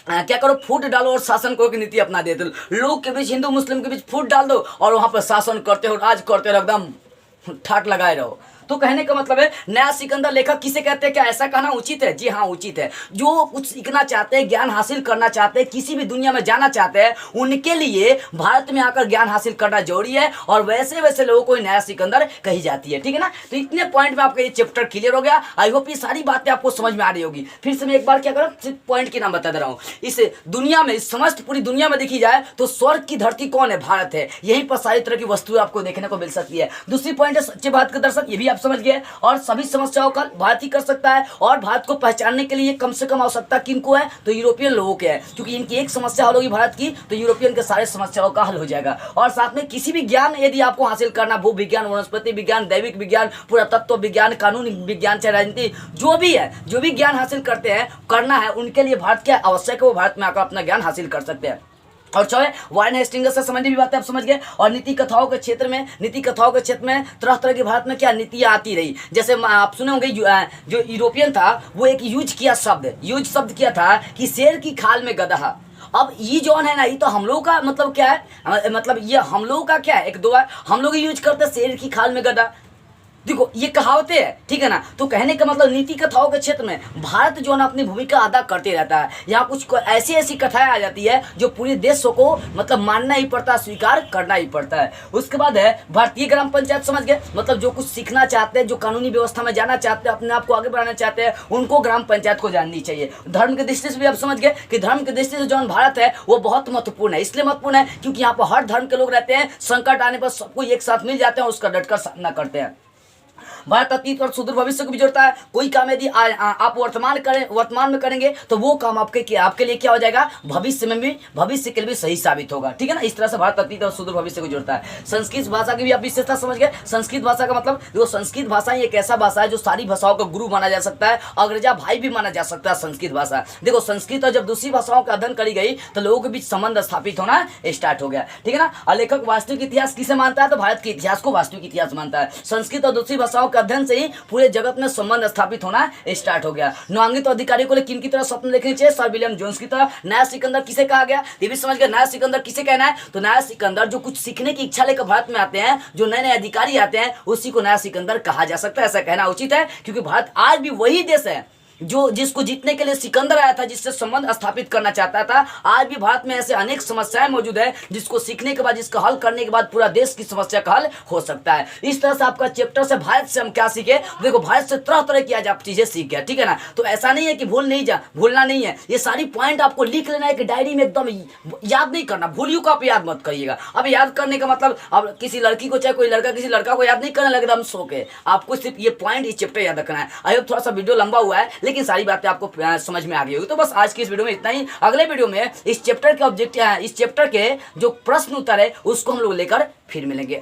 क्या करो, फूट डालो और शासन को की नीति अपना देते। लोग के बीच, हिंदू मुस्लिम के बीच फूट डाल दो और वहां पर शासन करते हो, राज करते रहो, एकदम ठाट लगाए रहो। तो कहने का मतलब है नया सिकंदर लेखक किसे कहते हैं? क्या ऐसा कहना उचित है? जी हाँ उचित है। जो कुछ सीखना चाहते हैं, ज्ञान हासिल करना चाहते हैं, किसी भी दुनिया में जाना चाहते हैं, उनके लिए भारत में आकर ज्ञान हासिल करना जरूरी है, और वैसे वैसे लोगों को नया सिकंदर कही जाती है। ठीक है ना। तो इतने पॉइंट में आपका ये चैप्टर क्लियर हो गया। आई होप ये सारी बातें आपको समझ में आ रही होगी। फिर से मैं एक बार क्या करूँ, सिर्फ पॉइंट के नाम बता दे रहा हूँ। इस दुनिया में, इस समस्त पूरी दुनिया में देखी जाए तो स्वर्ग की धरती कौन है? भारत है। यहीं पर सारी तरह की वस्तुएं आपको देखने को मिल सकती है। दूसरी पॉइंट है सच्चे भारत का दर्शन, ये भी आप समझ गए, और सभी समस्याओं का भारत ही कर सकता है। और भारत को पहचानने के लिए कम से कम आवश्यकता किनको है? तो यूरोपियन लोगों के है, क्योंकि इनकी एक समस्या हल होगी भारत की तो यूरोपियन के सारे समस्याओं का हल हो जाएगा। और साथ में किसी भी ज्ञान यदि आपको हासिल करना, भू विज्ञान, वनस्पति विज्ञान, दैविक विज्ञान, पुरातत्व विज्ञान, कानून विज्ञान, चाहे राजनीति, जो भी है, जो भी ज्ञान हासिल करते हैं, करना है, उनके लिए भारत क्या आवश्यक है, वो भारत में आकर अपना ज्ञान हासिल कर सकते हैं। और चाहे वारेन हेस्टिंग्स से संबंधित भी बातें आप समझ गए। और नीति कथाओं के क्षेत्र में तरह तरह की भारत में क्या नीतियाँ आती रही। जैसे आप सुने होंगे जो यूरोपियन था वो एक यूज शब्द किया था कि शेर की खाल में गधा। अब ये जौन है ना, ये तो हम लोग का मतलब क्या है, मतलब ये हम लोग का क्या है, एक दो बार हम लोग यूज करते शेर की खाल में गधा। देखो ये कहावतें है, ठीक है ना। तो कहने का मतलब नीति कथाओं के क्षेत्र में भारत जो है ना अपनी भूमिका अदा करते रहता है। यहाँ कुछ ऐसी ऐसी कथाएं आ जाती है जो पूरे देशों को मतलब मानना ही पड़ता है, स्वीकार करना ही पड़ता है। उसके बाद है भारतीय ग्राम पंचायत, समझ गए, मतलब जो कुछ सीखना चाहते हैं, जो कानूनी व्यवस्था में जाना चाहते हैं, अपने आप को आगे बढ़ाना चाहते हैं, उनको ग्राम पंचायत को जाननी चाहिए। धर्म के दृष्टि से भी आप समझ गए कि धर्म के दृष्टि से जो भारत है वो बहुत महत्वपूर्ण है। इसलिए महत्वपूर्ण है क्योंकि यहाँ पर हर धर्म के लोग रहते हैं, संकट आने पर सबको एक साथ मिल जाते हैं, उसका डटकर सामना करते हैं। भारत अतीत और सुदूर भविष्य को भी जोड़ता है। कोई काम यदि आप वर्तमान में करेंगे तो वो काम आपके लिए क्या हो जाएगा, भविष्य में भी, भविष्य के लिए भी सही साबित होगा, ठीक है ना। इस तरह से भारत अतीत और सुदूर भविष्य को जोड़ता है। संस्कृत भाषा की भी आप विशेषता समझ गए। संस्कृत भाषा का मतलब जो संस्कृत भाषा एक ऐसा भाषा है जो सारी भाषाओं का गुरु माना जा सकता है, अग्रजा भाई भी माना जा सकता है संस्कृत भाषा। देखो संस्कृत और जब दूसरी भाषाओं का अध्ययन करी गई तो लोगों के बीच संबंध स्थापित होना स्टार्ट हो गया, ठीक है ना। और लेखक वास्तविक इतिहास किसे मानता है, तो भारत के इतिहास को वास्तविक इतिहास मानता है। संस्कृत और दूसरी भाषाओं के अध्ययन से ही पूरे जगत में संबंध स्थापित होना स्टार्ट हो गया। नवांगित अधिकारी को किन की तरह स्वप्न देखने चाहिए, सर विलियम जोन्स की तरह। नया सिकंदर किसे कहा गया, ये भी समझ गया। नया सिकंदर किसे कहना है, तो नया सिकंदर जो कुछ सीखने की इच्छा लेकर भारत में आते हैं, जो नए नए अधिकारी आते हैं, उसी को नया सिकंदर कहा जा सकता है। ऐसा कहना उचित है क्योंकि भारत आज भी वही देश है जो जिसको जीतने के लिए सिकंदर आया था, जिससे संबंध स्थापित करना चाहता था। आज भी भारत में ऐसे अनेक समस्याएं मौजूद है जिसको सीखने के बाद, जिसका हल करने के बाद पूरा देश की समस्या का हल हो सकता है। इस तरह से आपका चैप्टर से भारत से हम क्या सीखे, देखो भारत से तरह तरह की आज आप चीजें सीख गए, ठीक है ना। तो ऐसा नहीं है कि भूलना नहीं है, ये सारी पॉइंट आपको लिख लेना है कि डायरी में एकदम याद नहीं करना, भूलियों को आप याद मत करिएगा। अब याद करने का मतलब अब किसी लड़की को, चाहे कोई लड़का किसी लड़का को याद नहीं करने लगे एकदम सो के, आपको सिर्फ ये पॉइंट, ये चैप्टर याद रखना है। आई होप थोड़ा सा वीडियो लंबा हुआ है लेकिन सारी बातें आपको समझ में आ गई होगी। तो बस आज की इस वीडियो में इतना ही। अगले वीडियो में इस चैप्टर के जो प्रश्न उत्तर है उसको हम लोग लेकर फिर मिलेंगे।